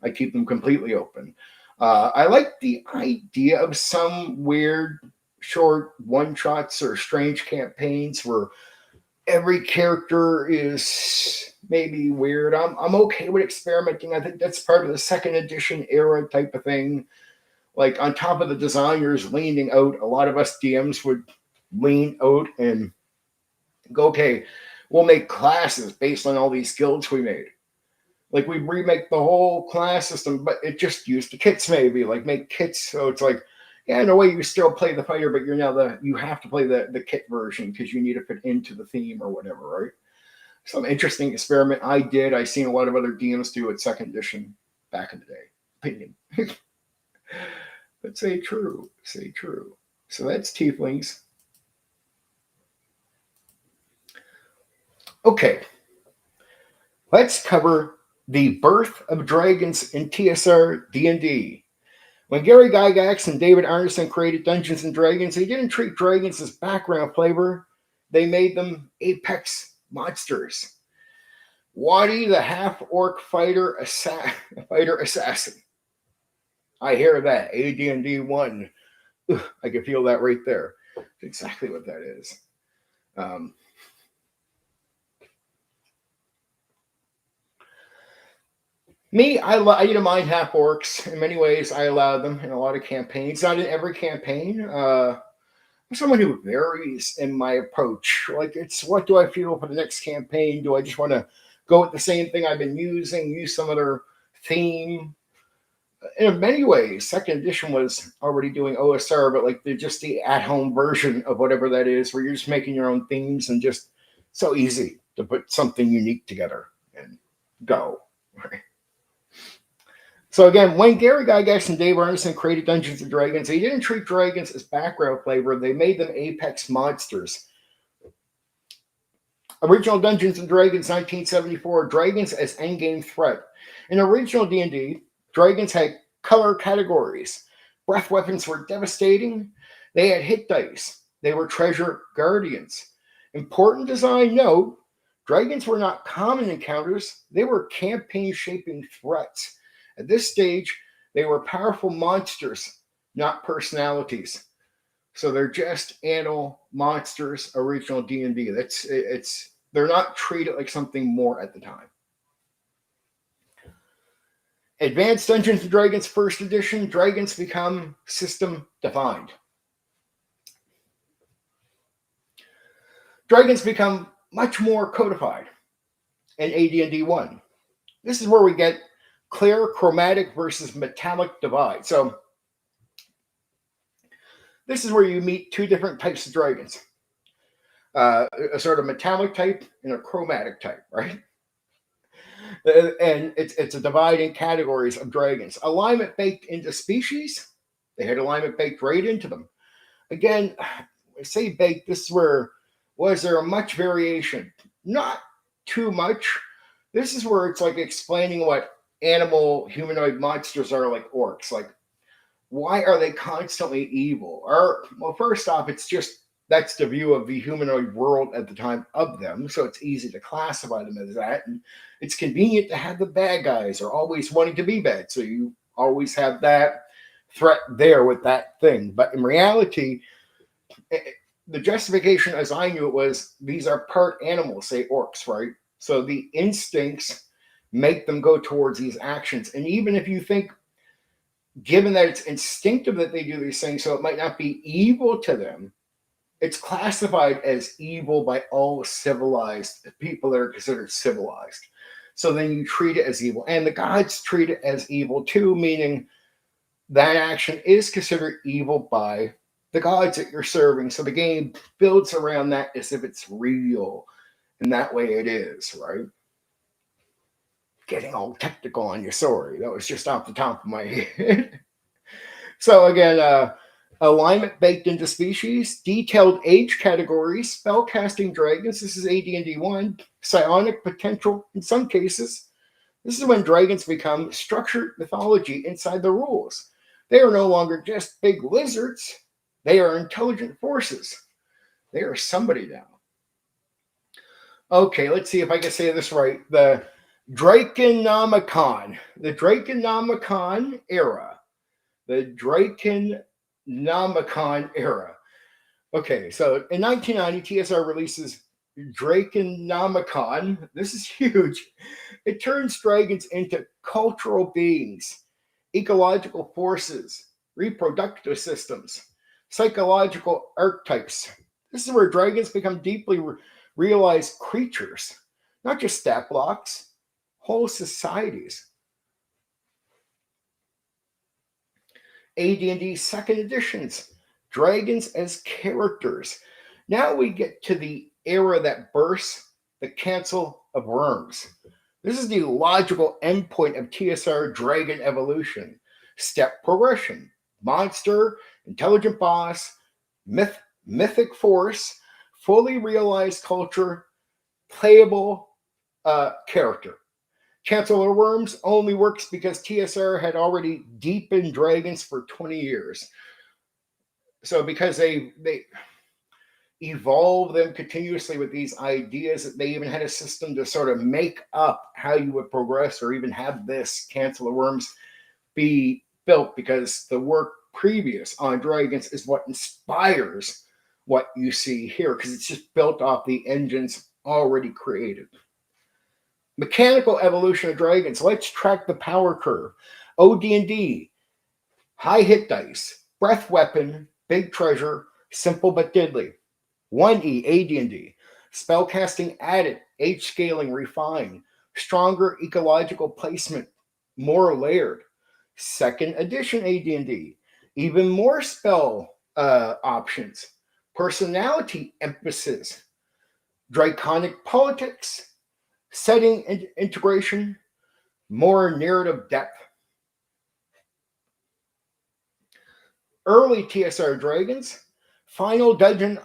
[SPEAKER 1] I keep them completely open. I like the idea of some weird short one-shots or strange campaigns where every character is maybe weird. I'm okay with experimenting. I think that's part of the 2nd edition era type of thing. Like on top of the designers leaning out, a lot of us DMs would lean out and go, okay, we'll make classes based on all these guilds we made. Like we remake the whole class system, but it just used the kits maybe, like make kits. So it's like, yeah, in a way you still play the fighter, but you have to play the kit version because you need to fit into the theme or whatever, right? some interesting experiment I did. I seen a lot of other DMs do at second edition back in the day. Opinion. But say true. Say true. So that's tieflings. Okay. Let's cover the birth of dragons in TSR D&D. When Gary Gygax and David Arneson created Dungeons and Dragons, they didn't treat dragons as background flavor. They made them apex monsters. Waddy, the half-orc fighter assassin. I hear that. AD&D 1. I can feel that right there. That's exactly what that is. Me, I don't mind half orcs. In many ways, I allow them in a lot of campaigns. Not in every campaign. I'm someone who varies in my approach. Like, it's what do I feel for the next campaign? Do I just want to go with the same thing I've been using, use some other theme? In many ways, second edition was already doing OSR, but like just the at-home version of whatever that is, where you're just making your own themes and just so easy to put something unique together and go. Right? So again, when Gary Gygax and Dave Arneson created Dungeons and Dragons, they didn't treat dragons as background flavor. They made them apex monsters. Original Dungeons and Dragons 1974, dragons as endgame threat. In original D&D, dragons had color categories. Breath weapons were devastating. They had hit dice. They were treasure guardians. Important design note, dragons were not common encounters. They were campaign-shaping threats. At this stage, they were powerful monsters, not personalities. So they're just animal monsters, original D&D. They're not treated like something more at the time. Advanced Dungeons and Dragons First Edition, dragons become system defined. Dragons become much more codified in AD&D 1. This is where we get clear chromatic versus metallic divide. So this is where you meet two different types of dragons. A sort of metallic type and a chromatic type, right? And it's a dividing categories of dragons. Alignment baked into species. They had alignment baked right into them. Again, I say baked, this is where, was there much variation? Not too much. This is where it's like explaining what animal humanoid monsters are, like orcs. Like, why are they constantly evil? Or, well, first off, it's just that's the view of the humanoid world at the time of them, so it's easy to classify them as that. And it's convenient to have the bad guys are always wanting to be bad, so you always have that threat there with that thing. But in reality, the justification as I knew it was these are part animals, say orcs, right? So the instincts make them go towards these actions. And even if you think, given that it's instinctive that they do these things, so it might not be evil to them, it's classified as evil by all civilized people that are considered civilized. So then you treat it as evil. And the gods treat it as evil too, meaning that action is considered evil by the gods that you're serving. So the game builds around that as if it's real. And that way it is, right? Getting all technical on you, sorry. That was just off the top of my head. So again, alignment baked into species, detailed age categories, spellcasting dragons. This is AD&D 1. Psionic potential in some cases. This is when dragons become structured mythology inside the rules. They are no longer just big lizards. They are intelligent forces. They are somebody now. Okay, let's see if I can say this right. The Draconomicon. The Draconomicon era. The Draconomicon era. Okay, so in 1990, TSR releases Draconomicon. This is huge. It turns dragons into cultural beings, ecological forces, reproductive systems, psychological archetypes. This is where dragons become deeply realized creatures, not just stat blocks, whole societies. AD&D second editions, dragons as characters. Now we get to the era that bursts the cancel of Wyrms. This is the logical endpoint of TSR Dragon evolution. Step progression, monster, intelligent boss, mythic force, fully realized culture, playable character. Cancel of Wyrms only works because TSR had already deepened dragons for 20 years. So because they evolve them continuously with these ideas, that they even had a system to sort of make up how you would progress or even have this cancel of Wyrms be built, because the work previous on dragons is what inspires what you see here, because it's just built off the engines already created. Mechanical evolution of dragons. Let's track the power curve. AD&D, high hit dice, breath weapon, big treasure, simple but deadly. 1E AD&D, spellcasting added, age scaling refined, stronger ecological placement, more layered. Second edition AD&D, even more spell options, personality emphasis, draconic politics, setting integration, more narrative depth. Early TSR dragons, final dungeon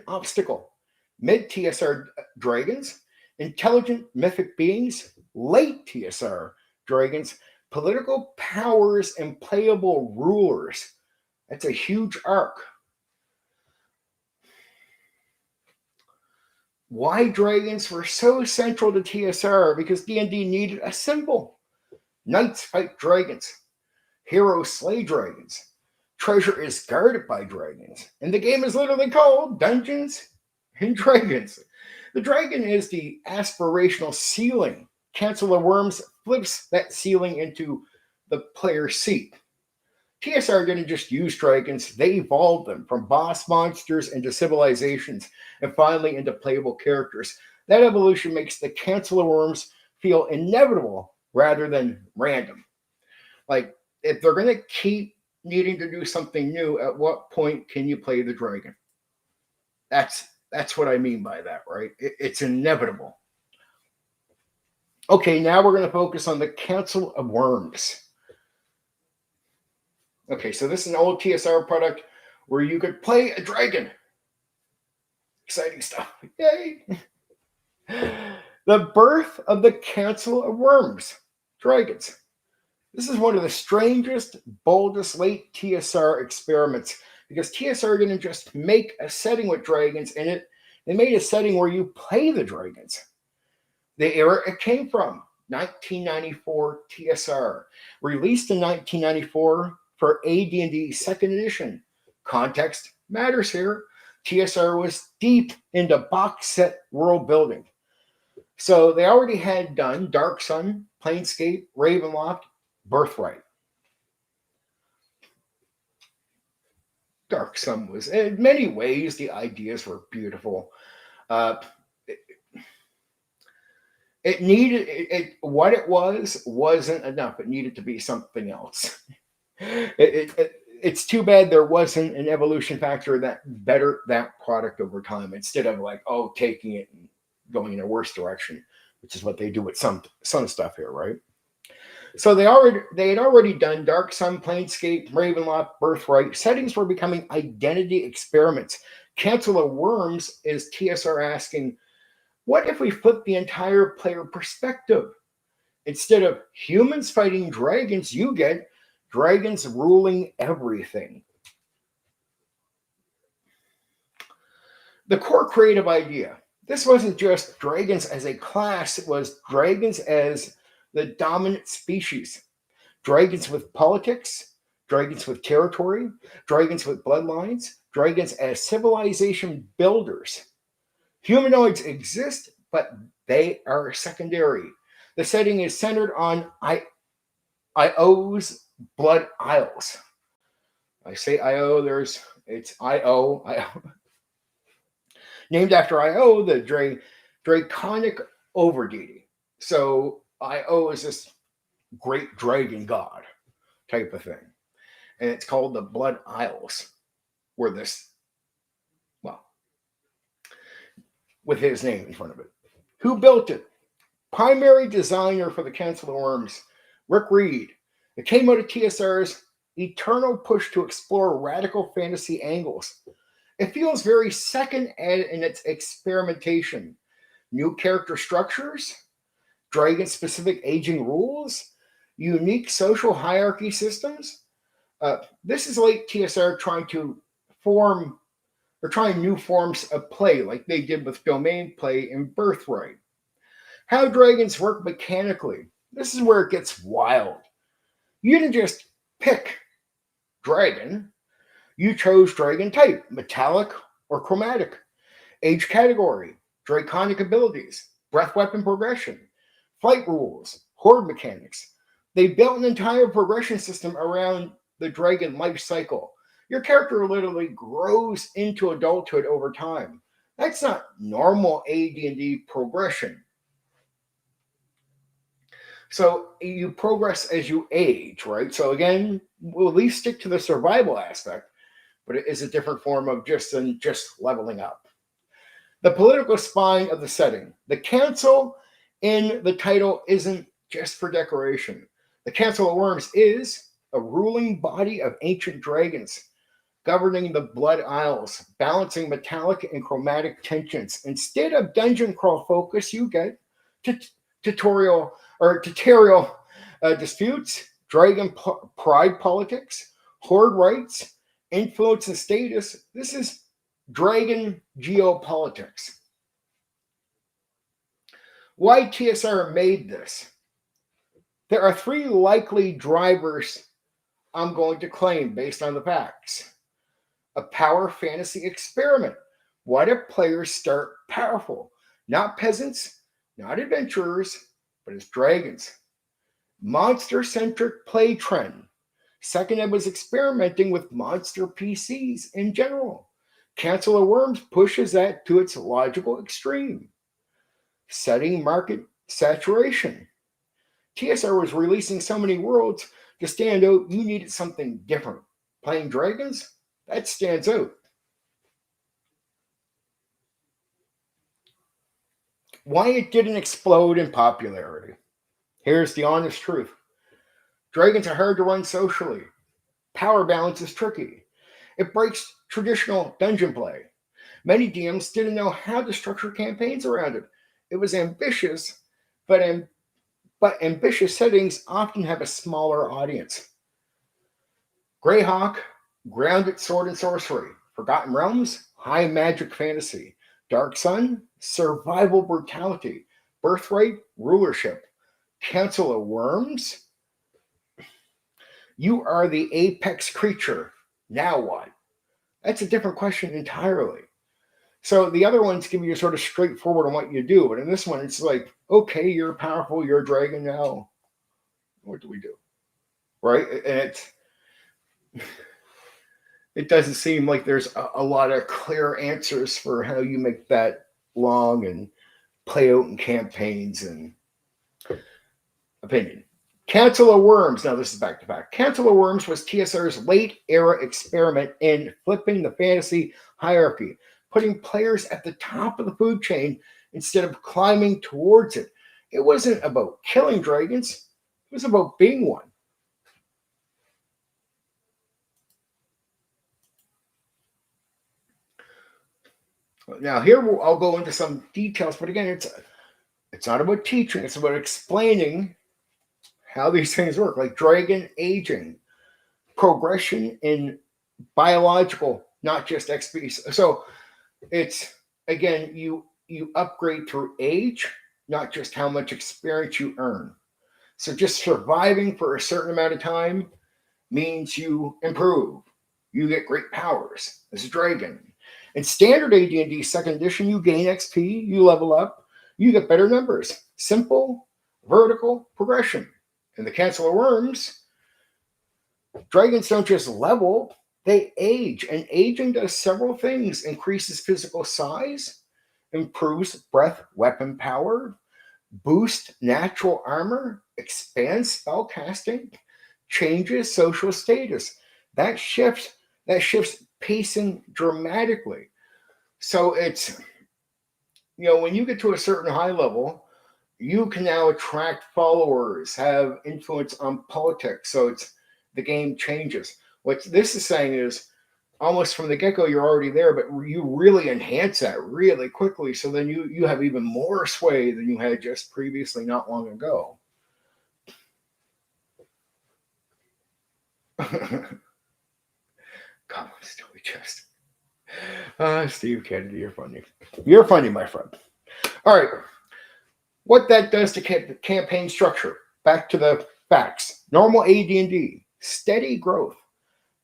[SPEAKER 1] obstacle. Mid TSR dragons, intelligent mythic beings. Late TSR dragons, political powers and playable rulers. That's a huge arc. Why dragons were so central to TSR? Because D&D needed a symbol. Knights fight dragons. Heroes slay dragons. Treasure is guarded by dragons. And the game is literally called Dungeons and Dragons. The dragon is the aspirational ceiling. Cancel of Wyrms flips that ceiling into the player's seat. TSR didn't just use dragons, they evolved them from boss monsters into civilizations and finally into playable characters. That evolution makes the Cancel of Wyrms feel inevitable rather than random. Like, if they're going to keep needing to do something new, at what point can you play the dragon? That's what I mean by that, right? It's inevitable. Okay, now we're going to focus on the Cancel of Wyrms. Okay, so this is an old TSR product where you could play a dragon. Exciting stuff. Yay! The birth of the Cancel of Wyrms. Dragons. This is one of the strangest, boldest late TSR experiments, because TSR didn't just make a setting with dragons in it, they made a setting where you play the dragons. The era it came from, 1994 TSR, released in 1994 for AD&D 2nd edition. Context matters here. TSR was deep into box set world building. So they already had done Dark Sun, Planescape, Ravenloft, Birthright. Dark Sun was, in many ways, the ideas were beautiful. It needed what it wasn't enough. It needed to be something else. It's too bad there wasn't an evolution factor that bettered that product over time, instead of like, taking it and going in a worse direction, which is what they do with some stuff here, right? So they had already done Dark Sun, Planescape, Ravenloft, Birthright. Settings were becoming identity experiments. Cancel of Wyrms is TSR asking, what if we flip the entire player perspective? Instead of humans fighting dragons, you get dragons ruling everything. The core creative idea. This wasn't just dragons as a class, it was dragons as the dominant species. Dragons with politics, dragons with territory, dragons with bloodlines, dragons as civilization builders. Humanoids exist, but they are secondary. The setting is centered on IO's Blood Isles. I say IO, it's IO. Named after IO, the draconic overdeity. So IO is this great dragon god type of thing. And it's called the Blood Isles, where this, with his name in front of it. Who built it? Primary designer for the Council of Wyrms, Rick Reed. It came out of TSR's eternal push to explore radical fantasy angles. It feels very second in its experimentation. New character structures, dragon-specific aging rules, unique social hierarchy systems. This is like TSR trying to form or trying new forms of play, like they did with domain play and Birthright. How dragons work mechanically. This is where it gets wild. You didn't just pick dragon. You chose dragon type, metallic or chromatic, age category, draconic abilities, breath weapon progression, flight rules, horde mechanics. They built an entire progression system around the dragon life cycle. Your character literally grows into adulthood over time. That's not normal AD&D progression. So you progress as you age, right? So again, we'll at least stick to the survival aspect, but it is a different form of just leveling up. The political spine of the setting. The council in the title isn't just for decoration. The Council of Wyrms is a ruling body of ancient dragons, governing the Blood Isles, balancing metallic and chromatic tensions. Instead of dungeon crawl focus, you get tutorial disputes, dragon pride politics, horde rights, influence and status. This is dragon geopolitics. Why TSR made this? There are three likely drivers I'm going to claim based on the facts. A power fantasy experiment. What if players start powerful? Not peasants, not adventurers, but as dragons. Monster-centric play trend. Second, I was experimenting with monster PCs in general. Council of Wyrms pushes that to its logical extreme. Setting market saturation. TSR was releasing so many worlds to stand out, you needed something different. Playing dragons? That stands out. Why it didn't explode in popularity. Here's the honest truth. Dragons are hard to run socially. Power balance is tricky. It breaks traditional dungeon play. Many DMs didn't know how to structure campaigns around it. It was ambitious, but ambitious settings often have a smaller audience. Greyhawk, grounded sword and sorcery. Forgotten Realms, high magic fantasy. Dark Sun, survival brutality. Birthright, rulership. Council of Wyrms, you are the apex creature. Now what? That's a different question entirely. So the other ones give you sort of straightforward on what you do, but in this one, it's like, okay, you're powerful, you're a dragon now. What do we do? Right? And it doesn't seem like there's a lot of clear answers for how you make that long and play out in campaigns and opinion. Council of Wyrms. Now this is back to back. Council of Wyrms was TSR's late era experiment in flipping the fantasy hierarchy, putting players at the top of the food chain instead of climbing towards it. It wasn't about killing dragons. It was about being one. Now here I'll go into some details, but again, it's not about teaching. It's about explaining how these things work, like dragon aging, progression in biological, not just XP. So it's, again, you upgrade through age, not just how much experience you earn. So just surviving for a certain amount of time means you improve. You get great powers as a dragon. In standard AD&D second edition, you gain XP, you level up, you get better numbers. Simple, vertical progression. In the Council of Wyrms, dragons don't just level, they age. And aging does several things. Increases physical size, improves breath weapon power, boosts natural armor, expands spell casting, changes social status. That shifts pacing dramatically. So it's, when you get to a certain high level, you can now attract followers, have influence on politics. So the game changes. What this is saying is almost from the get-go you're already there, but you really enhance that really quickly. So then you have even more sway than you had just previously not long ago. God, still chest. Steve Kennedy, you're funny. You're funny, my friend. All right. What that does to campaign structure. Back to the facts. Normal AD&D. Steady growth.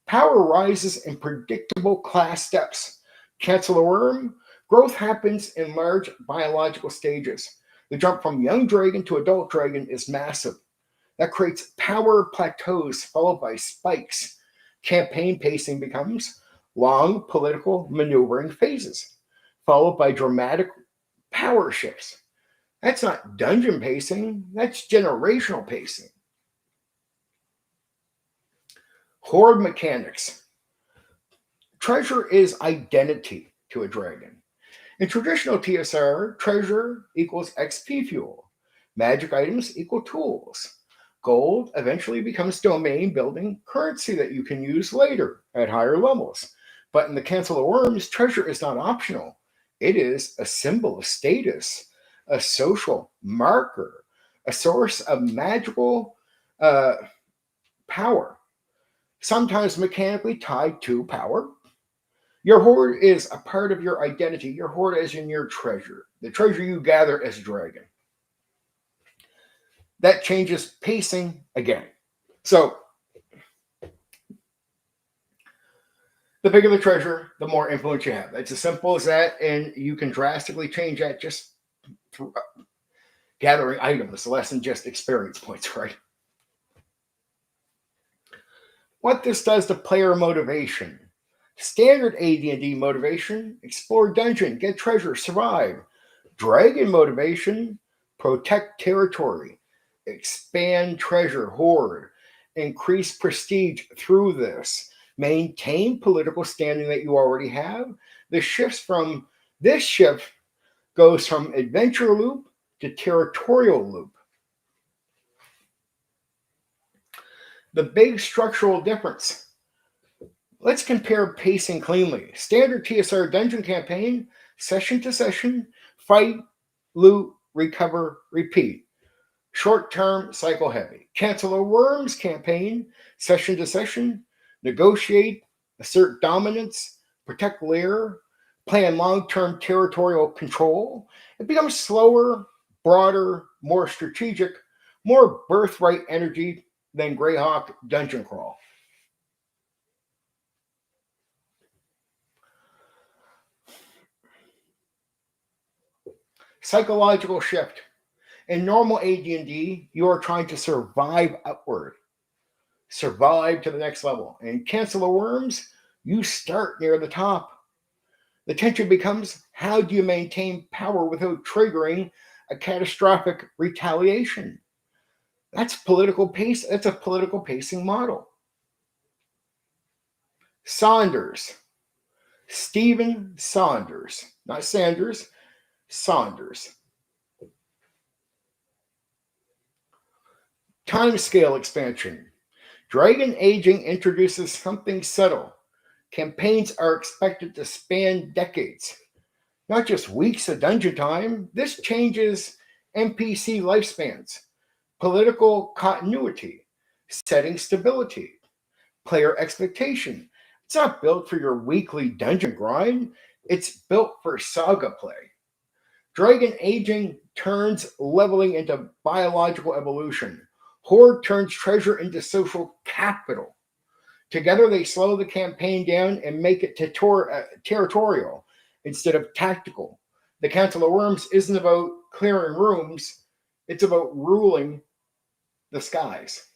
[SPEAKER 1] Power rises in predictable class steps. Cancel a worm. Growth happens in large biological stages. The jump from young dragon to adult dragon is massive. That creates power plateaus followed by spikes. Campaign pacing becomes long political maneuvering phases, followed by dramatic power shifts. That's not dungeon pacing, that's generational pacing. Horde mechanics. Treasure is identity to a dragon. In traditional TSR, treasure equals XP fuel. Magic items equal tools. Gold eventually becomes domain building currency that you can use later at higher levels. But in the Cancel of Worms, treasure is not optional. It is a symbol of status, a social marker, a source of magical power, sometimes mechanically tied to power. Your hoard is a part of your identity. Your hoard is in your treasure, the treasure you gather as a dragon. That changes pacing again. So, the bigger the treasure, the more influence you have. It's as simple as that, and you can drastically change that just through gathering items, less than just experience points, right? What this does to player motivation. Standard AD&D motivation, explore dungeon, get treasure, survive. Dragon motivation, protect territory, expand treasure, hoard, increase prestige through this, maintain political standing that you already have. This shift goes from adventure loop to territorial loop. The big structural difference. Let's compare pacing cleanly. Standard TSR dungeon campaign, session to session, fight, loot, recover, repeat. Short-term, cycle heavy. Cancel a Wyrms campaign, session to session, negotiate, assert dominance, protect lair, plan long-term territorial control. It becomes slower, broader, more strategic, more birthright energy than Greyhawk Dungeon Crawl. Psychological shift. In normal AD&D, you are trying to survive upward, survive to the next level. In Cancel of Worms, you start near the top. The tension becomes, how do you maintain power without triggering a catastrophic retaliation? That's political pace. That's a political pacing model. Saunders. Stephen Saunders. Not Sanders, Saunders. Timescale expansion. Dragon aging introduces something subtle. Campaigns are expected to span decades, not just weeks of dungeon time. This changes NPC lifespans, political continuity, setting stability, player expectation. It's not built for your weekly dungeon grind, it's built for saga play. Dragon aging turns leveling into biological evolution. Horde turns treasure into social capital. Together, they slow the campaign down and make it territorial instead of tactical. The Council of Worms isn't about clearing rooms, it's about ruling the skies.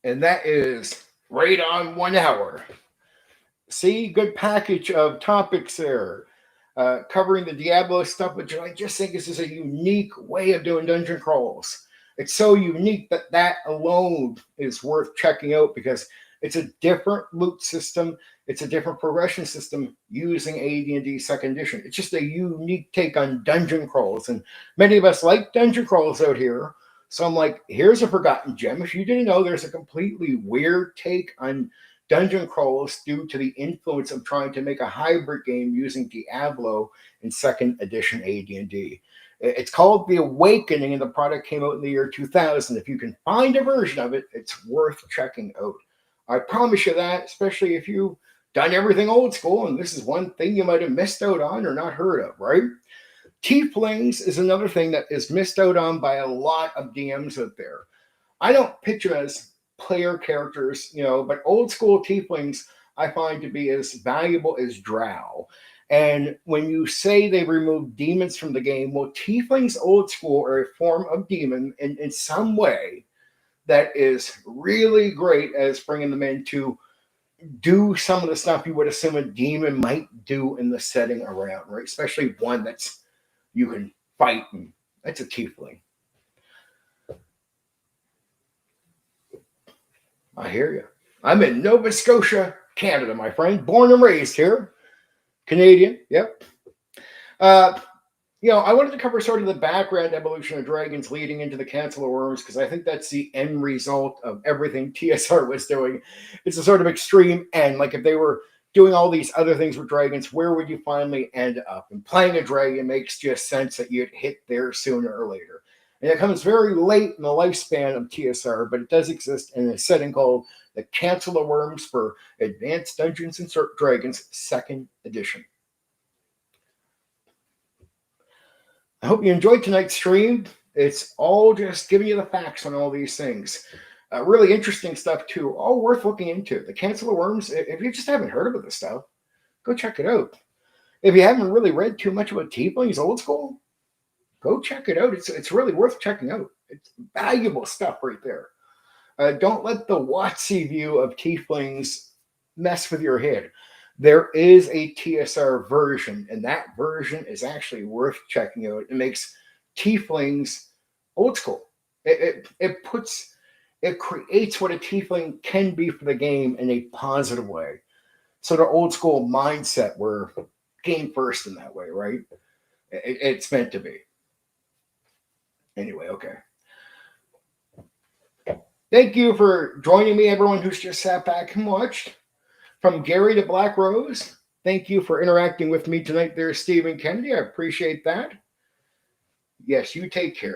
[SPEAKER 1] And that is right on 1 hour. See, good package of topics there. Covering the Diablo stuff, which I just think this is a unique way of doing dungeon crawls. It's so unique that alone is worth checking out because it's a different loot system. It's a different progression system using AD&D second edition. It's just a unique take on dungeon crawls. And many of us like dungeon crawls out here. So I'm like, here's a forgotten gem. If you didn't know, there's a completely weird take on dungeon crawls due to the influence of trying to make a hybrid game using Diablo in second edition AD&D. It's called The Awakening, and the product came out in the year 2000. If you can find a version of it, it's worth checking out. I promise you that, especially if you've done everything old school, and this is one thing you might have missed out on or not heard of, right? Tieflings is another thing that is missed out on by a lot of DMs out there. I don't picture as player characters, but old school tieflings I find to be as valuable as drow. And when you say they removed demons from the game, well, tieflings old school are a form of demon in some way that is really great as bringing them in to do some of the stuff you would assume a demon might do in the setting around, right? Especially one that's you can fight, and that's a tiefling. I hear you. I'm in Nova Scotia, Canada, my friend. Born and raised here. Canadian, yep. I wanted to cover sort of the background evolution of dragons leading into the Council of Wyrms because I think that's the end result of everything TSR was doing. It's a sort of extreme end. Like if they were doing all these other things with dragons, where would you finally end up? And playing a dragon makes just sense that you'd hit there sooner or later. And it comes very late in the lifespan of TSR, but it does exist in a setting called the Council of Wyrms for Advanced Dungeons and Dragons 2nd Edition. I hope you enjoyed tonight's stream. It's all just giving you the facts on all these things. Really interesting stuff, too. All worth looking into. The Council of Wyrms, if you just haven't heard of this stuff, go check it out. If you haven't really read too much about Tieflings old school, go check it out. It's really worth checking out. It's valuable stuff right there. Don't let the WotC view of Tieflings mess with your head. There is a TSR version, and that version is actually worth checking out. It makes Tieflings old school. It creates what a Tiefling can be for the game in a positive way. Sort of old school mindset where game first in that way, right? It's meant to be. Anyway, okay. Thank you for joining me, everyone who's just sat back and watched. From Gary to Black Rose, thank you for interacting with me tonight there, Stephen Kennedy. I appreciate that. Yes, you take care.